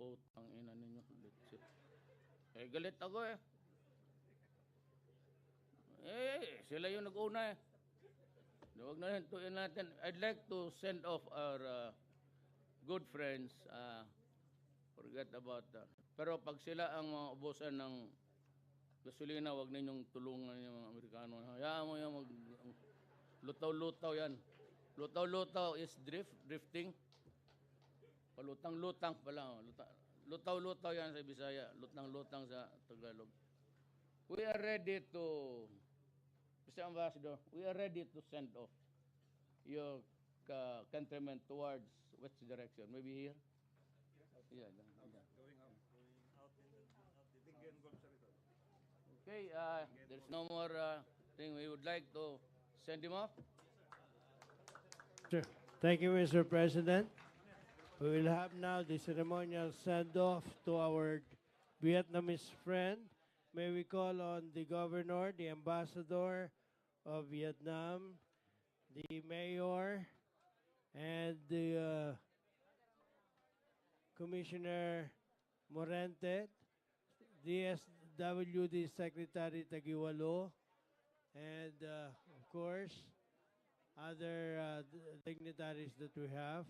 Putang ina ninyo. Galit ako eh. Sila yung nag-una eh. Huwag na natin. I'd like to send off our good friends. Forget about that. Pero pag sila ang mga ubusan ng gasolina, huwag ninyong tulungan yung mga Amerikano. Hayaan mo yung lutaw-lutaw yan. Lutaw-lutaw is drifting. Palutang-lutang pala. Lutaw-lutaw yan sa Bisaya. Lutang-lutang sa Tagalog. We are ready to, Mr. Ambassador, we are ready to send off your countrymen towards which direction? Maybe here? Yeah. Going out in the Binigyan Golf Territory. Okay, there's no more thing. We would like to send him off. Sure. Thank you, Mr. President. We will have now the ceremonial send-off to our Vietnamese friend, may we call on the governor, the ambassador of Vietnam, the mayor, and the Commissioner Morente, DSWD Secretary Tagiwalo, and of course, other dignitaries that we have.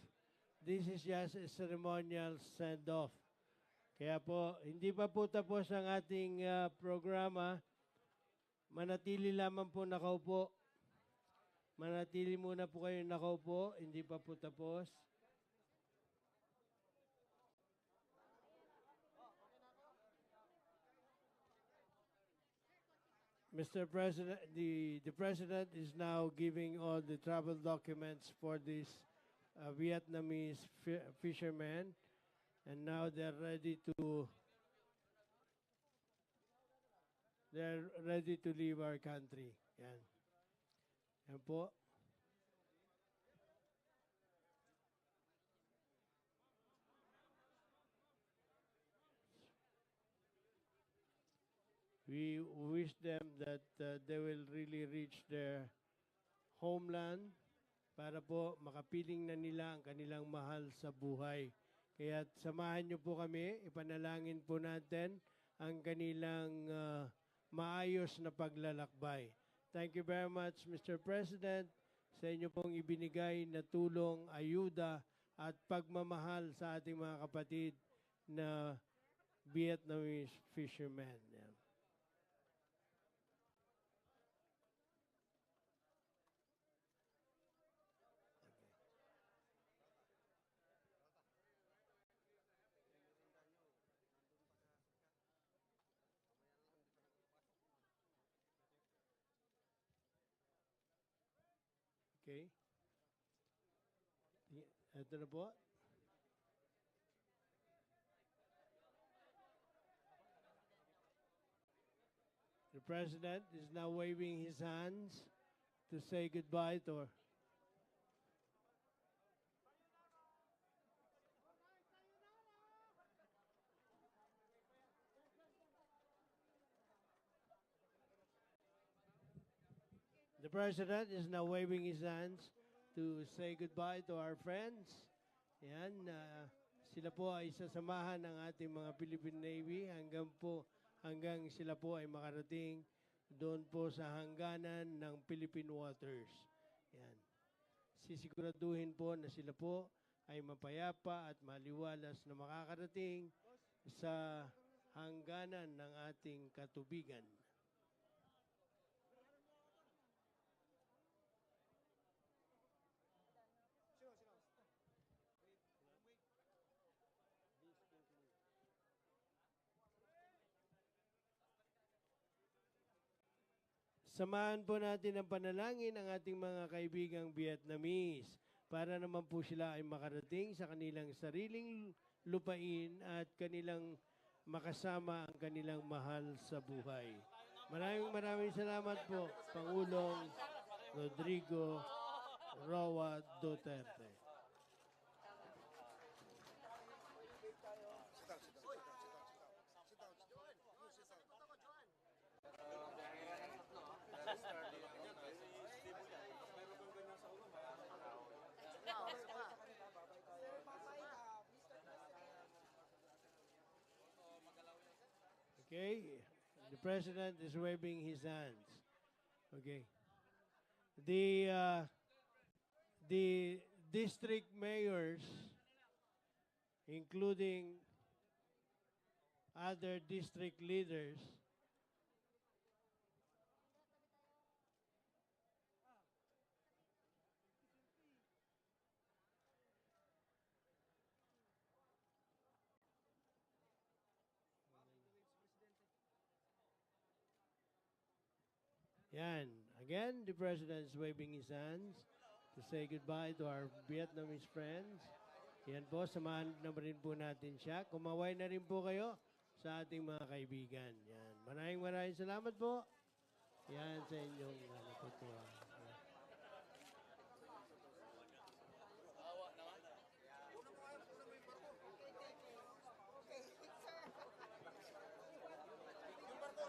This is just a ceremonial send-off. Kaya po, hindi pa po tapos ang ating programa. Manatili lamang po nakaupo. Manatili muna po kayo nakaupo. Hindi pa po tapos. Mr. President, the President is now giving all the travel documents for this Vietnamese fishermen, and now they're ready to leave our country. Yan. Yan po. We wish them that they will really reach their homeland para po makapiling na nila ang kanilang mahal sa buhay. Kaya samahan niyo po kami, ipanalangin po natin ang kanilang maayos na paglalakbay. Thank you very much, Mr. President, sa inyo pong ibinigay na tulong, ayuda at pagmamahal sa ating mga kapatid na Vietnamese fishermen. Yan. Okay. Ito na po. The President is now waving his hands to say goodbye to her. The President is now waving his hands to say goodbye to our friends. Yan, sila po ay sasamahan ng ating mga Philippine Navy hanggang sila po ay makarating doon po sa hangganan ng Philippine waters. Yan. Sisiguraduhin po na sila po ay mapayapa at maliwalas na makakarating sa hangganan ng ating katubigan. Samahan po natin ang panalangin ng ating mga kaibigang Vietnamese para naman po sila ay makarating sa kanilang sariling lupain at kanilang makasama ang kanilang mahal sa buhay. Maraming salamat po, Pangulong Rodrigo Roa Duterte. Okay, the President is waving his hands. Okay. The district mayors, including other district leaders, yan. Again, the President is waving his hands to say goodbye to our Vietnamese friends. Yan po, samahan na rin po natin siya. Kumaway na rin po kayo sa ating mga kaibigan. Yan. Maraming salamat po. Yan sa inyong natutuwa. Yung barko,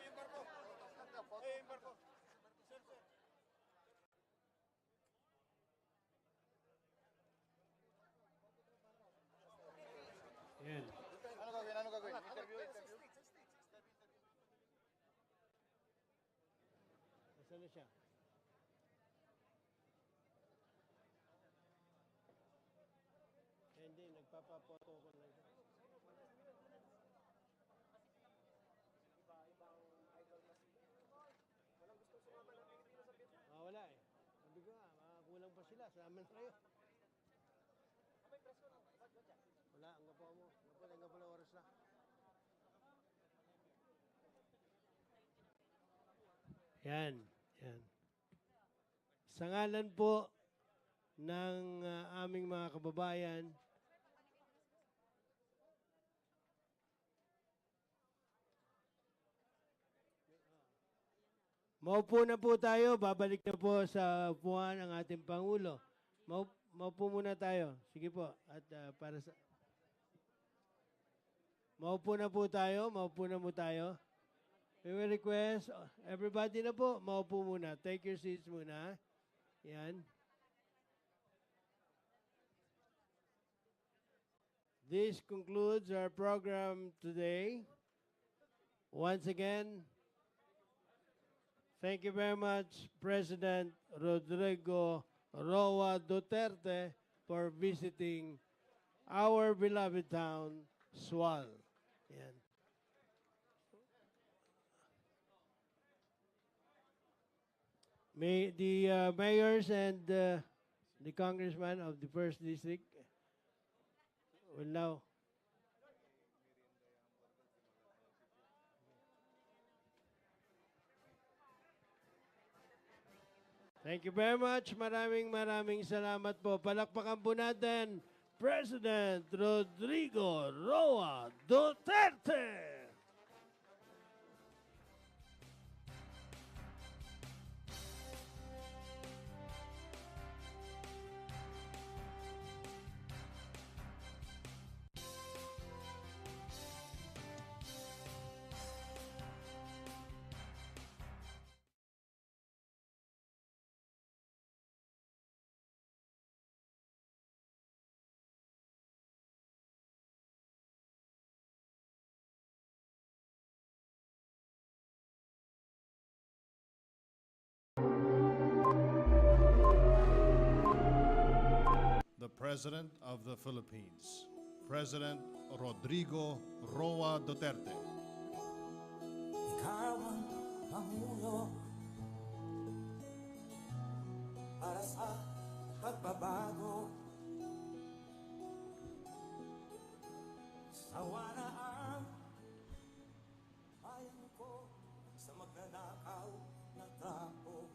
Nasaan na siya? Hindi, nagpapapoto ko lang siya. Wala eh. Sabi ko nga, kulang pa sila. Sama na kayo. Wala, ang gapo mo. Ang gapo na oras na. Yan, yan. Sa ngalan po ng aming mga kababayan, maupo na po tayo. Babalik na po sa upuan ang ating Pangulo. Maupo muna tayo. Sige po. At para sa... Maupo na po tayo. Maupo na po tayo. We will request, everybody na po, maupo muna. Take your seats muna. Yan. This concludes our program today. Once again, thank you very much, President Rodrigo Roa Duterte, for visiting our beloved town, Sual. Yan. May the mayors and the congressman of the first district will now. Thank you very much. Maraming salamat po. Palakpakan po natin President Rodrigo Roa Duterte. The President of the Philippines, President Rodrigo Roa Duterte. Ikaw ang Pangulo para sa pagbabago. Sawa na ang bayan ko sa magnanakaw na tao.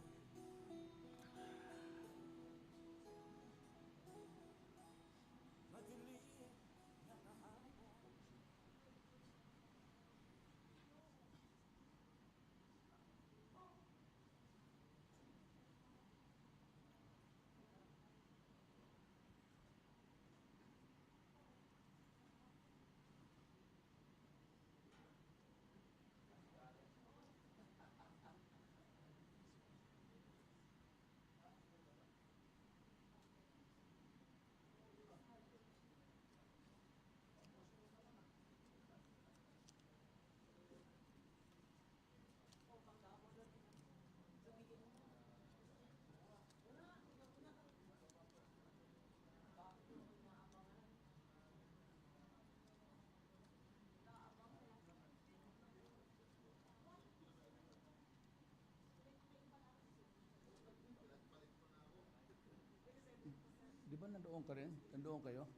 Di ba nandoon ka rin? Nandoon kayo?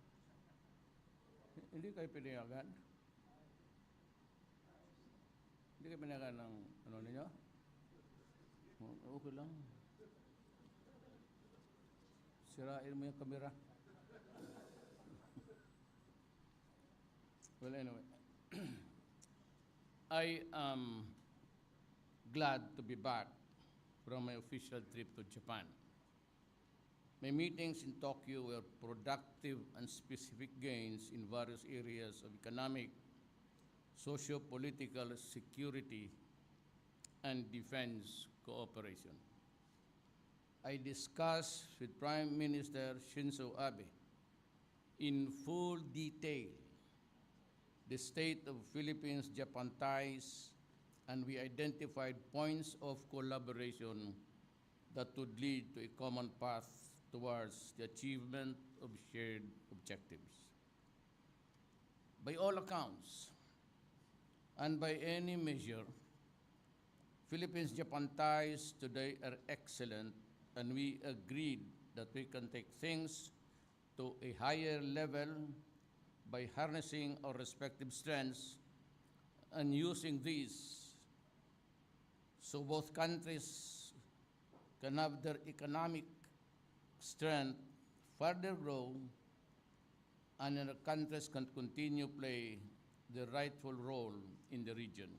Hindi kayo pinayagan? Hindi kayo pinayagan ng ano ninyo? Okay lang. Sirain mo yung kamera. Well, anyway. I am glad to be back from my official trip to Japan. My meetings in Tokyo were productive and specific gains in various areas of economic, socio-political, security, and defense cooperation. I discussed with Prime Minister Shinzo Abe in full detail the state of Philippines-Japan ties and we identified points of collaboration that would lead to a common path towards the achievement of shared objectives. By all accounts, and by any measure, Philippines-Japan ties today are excellent, and we agreed that we can take things to a higher level by harnessing our respective strengths and using these so both countries can have their economic strength further grow and our countries can continue play the rightful role in the region.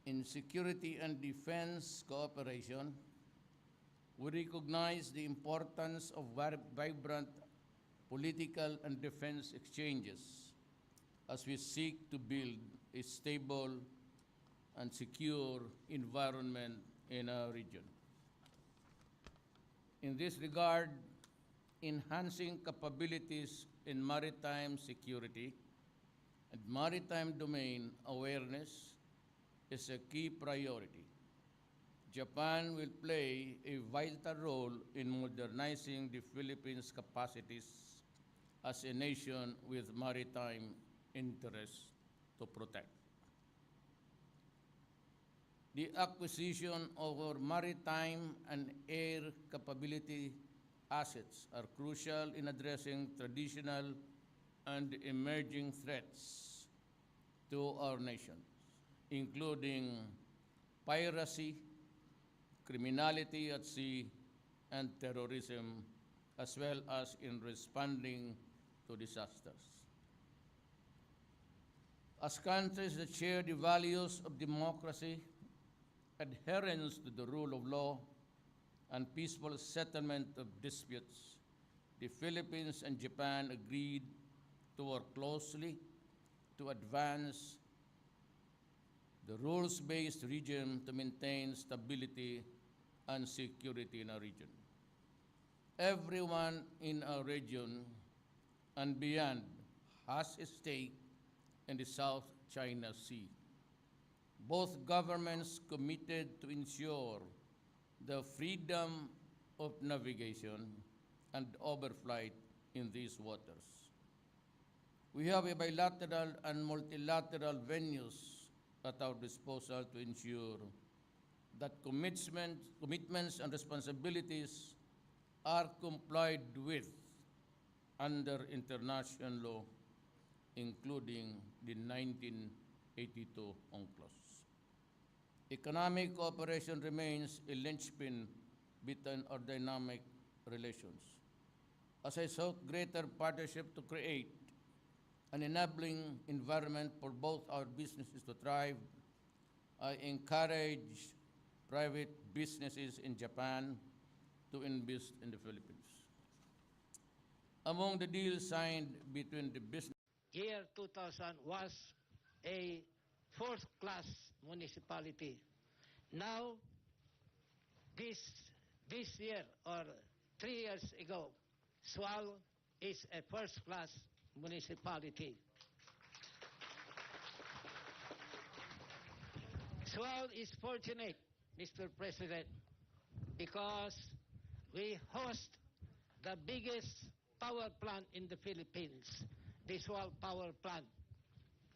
In security and defense cooperation, we recognize the importance of vibrant political and defense exchanges as we seek to build a stable and secure environment in our region. In this regard, enhancing capabilities in maritime security and maritime domain awareness is a key priority. Japan will play a vital role in modernizing the Philippines' capacities as a nation with maritime interests to protect. The acquisition of our maritime and air capability assets are crucial in addressing traditional and emerging threats to our nation, including piracy, criminality at sea, and terrorism, as well as in responding to disasters. As countries that share the values of democracy, adherence to the rule of law, and peaceful settlement of disputes, the Philippines and Japan agreed to work closely to advance the rules-based region to maintain stability and security in our region. Everyone in our region and beyond has a stake in the South China Sea. Both governments committed to ensure the freedom of navigation and overflight in these waters. We have a bilateral and multilateral venues at our disposal to ensure that commitments and responsibilities are complied with under international law, including the 1982 UNCLOS. Economic cooperation remains a linchpin between our dynamic relations. As I sought greater partnership to create an enabling environment for both our businesses to thrive, I encourage private businesses in Japan to invest in the Philippines. Among the deals signed between the business Year 2000 was a fourth-class municipality. Now, this year or 3 years ago, Sual is a first-class municipality. Sual is fortunate, Mr. President, because we host the biggest power plant in the Philippines, the Sual power plant.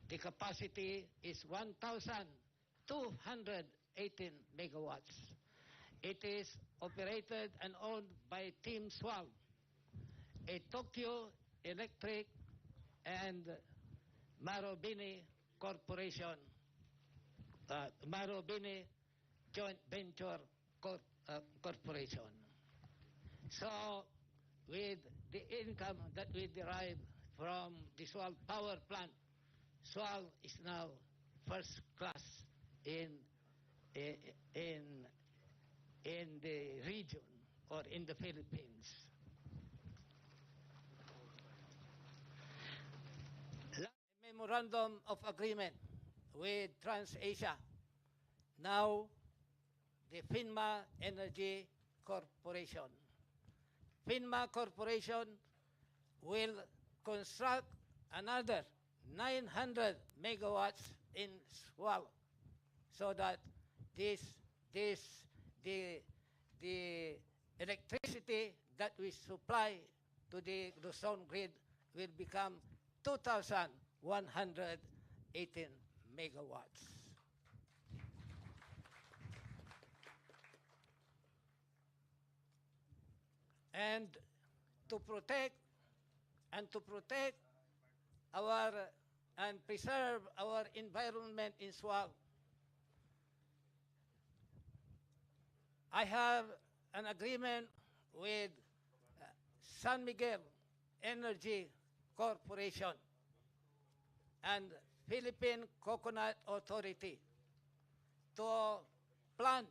The capacity is 1,218 megawatts. It is operated and owned by Team Sual, a Tokyo Electric and Marubeni Corporation, Marubeni Joint Venture Corporation. So, with the income that we derive from the Sual power plant, Sual is now first class in the region or in the Philippines. A memorandum of agreement with TransAsia, now the FINMA Energy Corporation. FINMA Corporation will construct another 900 megawatts in Sual, so that the electricity that we supply to the Luzon grid will become 2,118 megawatts. And to protect our and preserve our environment in Sual, I have an agreement with San Miguel Energy Corporation and Philippine Coconut Authority to plant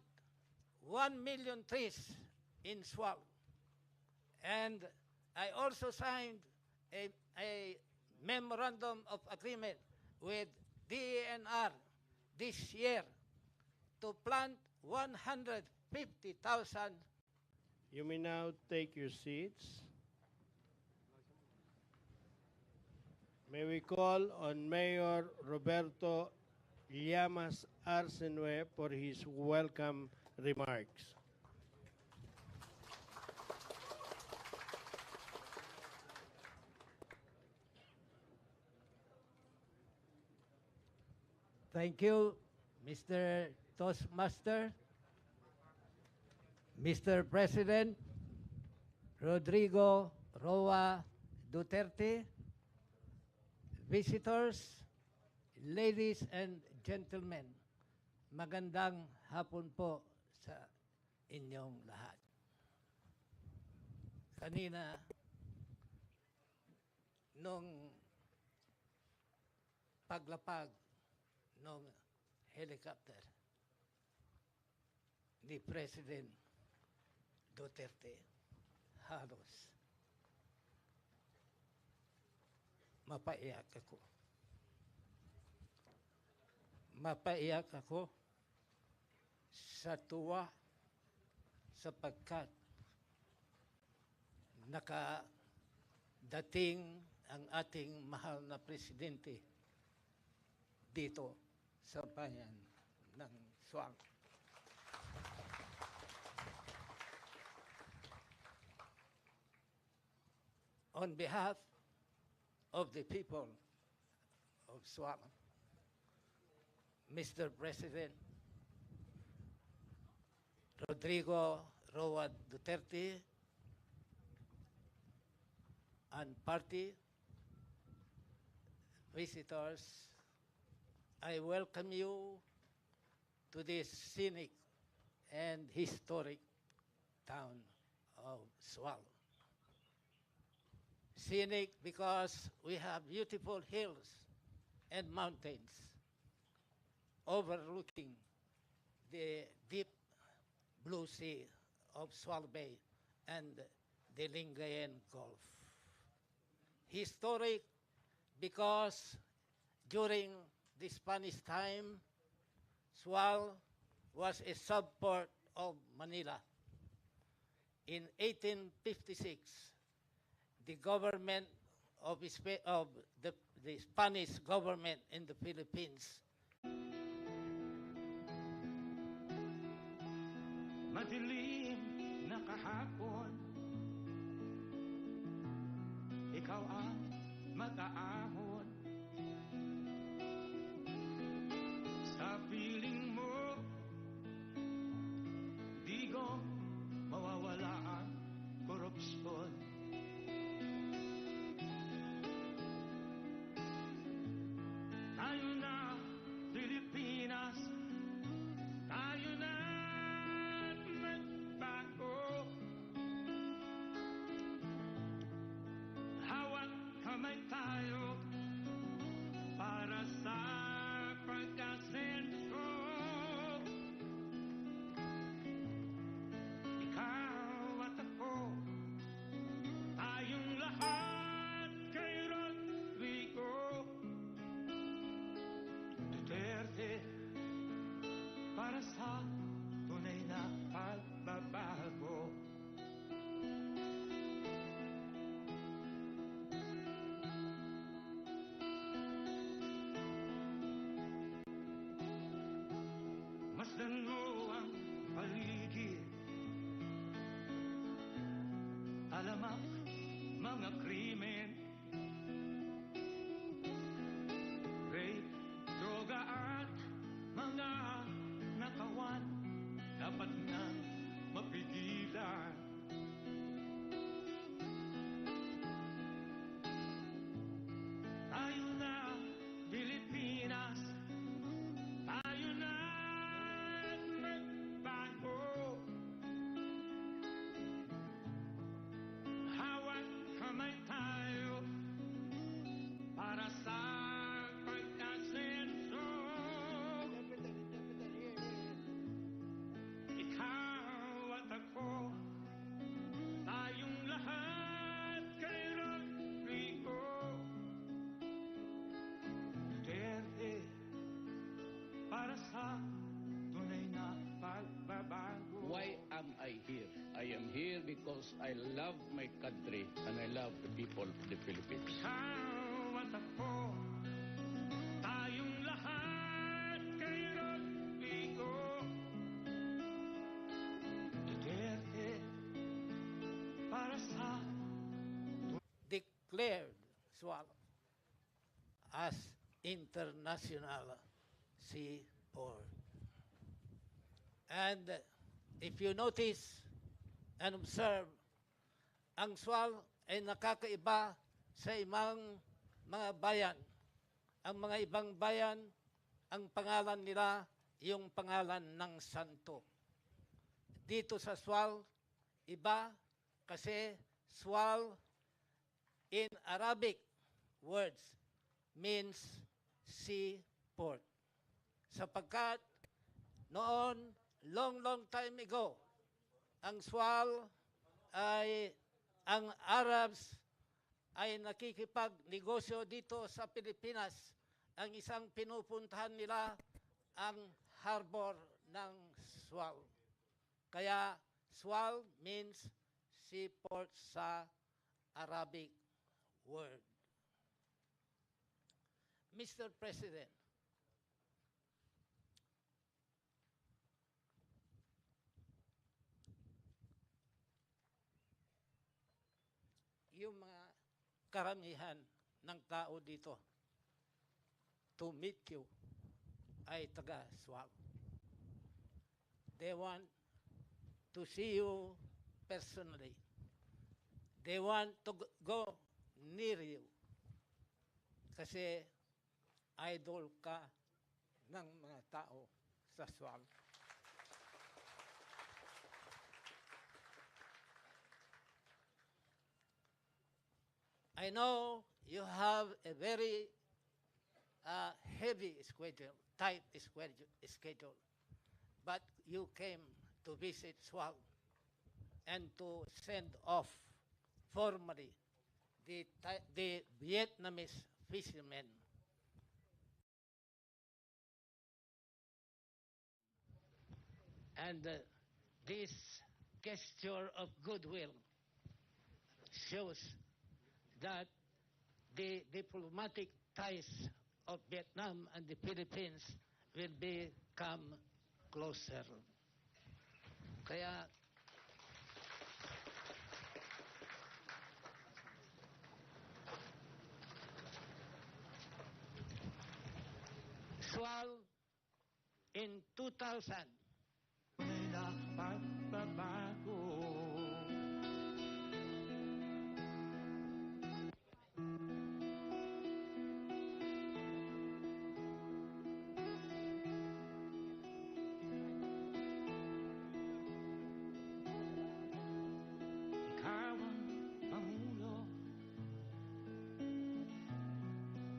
1 million trees in Sual. And I also signed a memorandum of agreement with DENR this year to plant 150,000. You may now take your seats. May we call on Mayor Roberto Llamas Arsenue for his welcome remarks. Thank you, Mr. Toastmaster, Mr. President Rodrigo Roa Duterte, visitors, ladies and gentlemen, magandang hapon po sa inyong lahat. Kanina, nung paglapag ng helicopter ni President Duterte, halos mapaiyak ako. Mapaiyak ako sa tuwa sapagkat nakadating ang ating mahal na presidente dito sa bayan ng Sual. On behalf of the people of Sual, Mr. President Rodrigo Roa Duterte and party visitors, I welcome you to this scenic and historic town of Sual. Scenic because we have beautiful hills and mountains overlooking the deep blue sea of Sual Bay and the Lingayen Gulf. Historic because during the Spanish time, Sual was a subport of Manila. In 1856, the government of the Spanish government in the Philippines Madilim na kahapon, ikaw ang mag-aahon. Sa piling mo, di ko mawawala ang korupsyon. Tayo na, Pilipinas, tayo na magbago. Hawak kamay tayo, Napalamak mga krimen, rape, droga at mga nakawan, dapat na mapigilan. Tayo na, Pilipinas, tayo na magbago. Hawat kamay tayo para sa pagkasenso. Ikaw at ako, tayong lahat kay Rodrigo Duterte, para sa tunay na pagbabago. Why am I here? I am here because I love my country and I love the people of the Philippines. Ikaw at ako, tayong lahat kay Rodrigo Duterte, para sa declared Sual as international seaport. And if you notice and observe, ang Sual ay nakakaiba sa ibang mga bayan. Ang mga ibang bayan, ang pangalan nila, yung pangalan ng santo. Dito sa Sual, iba kasi Sual in Arabic words means seaport. Sapagkat noon, long time ago, ang Sual ay, ang Arabs ay nakikipagnegosyo dito sa Pilipinas. Ang isang pinupuntahan nila ang harbor ng Sual. Kaya Sual means seaport sa Arabic word. Mr. President, yung mga karamihan ng tao dito to meet you ay taga Sual. They want to see you personally. They want to go near you. Kasi idol ka ng mga tao sa Sual. I know you have a very heavy schedule, tight schedule, but you came to visit Sual and to send off formally the Vietnamese fishermen. And this gesture of goodwill shows that the diplomatic ties of Vietnam and the Philippines will become closer. Kaya Sual in 2000 na pagbabago. Ikaw ang Pangulo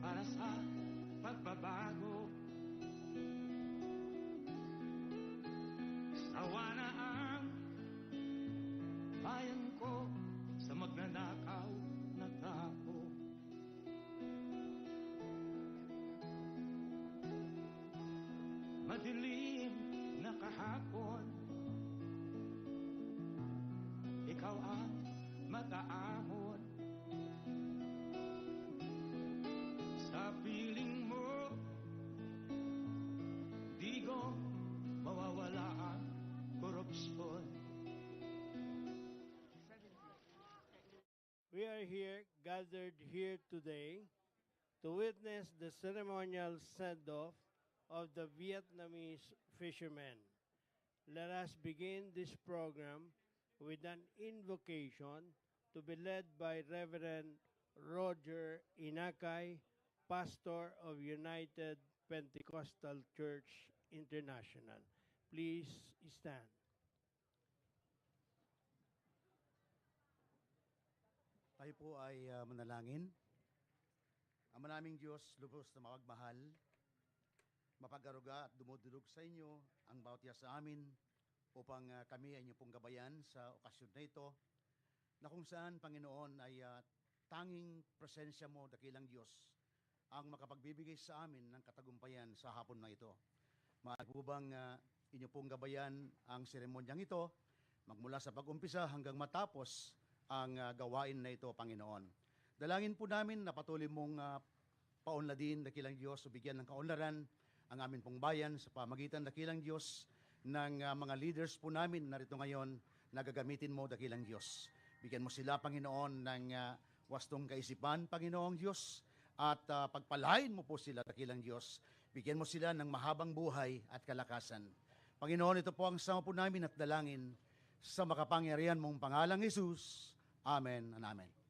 para sa pagbabago. Sawa na ang We are gathered here today to witness the ceremonial send-off of the Vietnamese fishermen. Let us begin this program with an invocation to be led by Reverend Roger Inakay, pastor of United Pentecostal Church International. Please stand. Tayo po ay manalangin. Ama naming Diyos, lubos na mapagmahal, mapag-aruga at dumudulog sa inyo ang bawat iya sa amin upang kami ay inyong pong gabayan sa okasyon na ito na kung saan, Panginoon, ay tanging presensya mo, dakilang Diyos, ang makapagbibigay sa amin ng katagumpayan sa hapon na ito. Maaari po bang inyo pong gabayan ang seremonyang ito magmula sa pag-umpisa hanggang matapos ang gawain na ito, Panginoon. Dalangin po namin na patuloy mong paunladin, dakilang Diyos, o bigyan ng kaunlaran ang amin pong bayan sa pamagitan, dakilang Diyos, ng mga leaders po namin narito ngayon na gagamitin mo, dakilang Diyos. Bigyan mo sila, Panginoon, ng wastong kaisipan, Panginoong Diyos, at pagpalain mo po sila, dakilang Diyos. Bigyan mo sila ng mahabang buhay at kalakasan. Panginoon, ito po ang sama po namin at dalangin sa makapangyarihan mong pangalang Jesus. Amen and amen.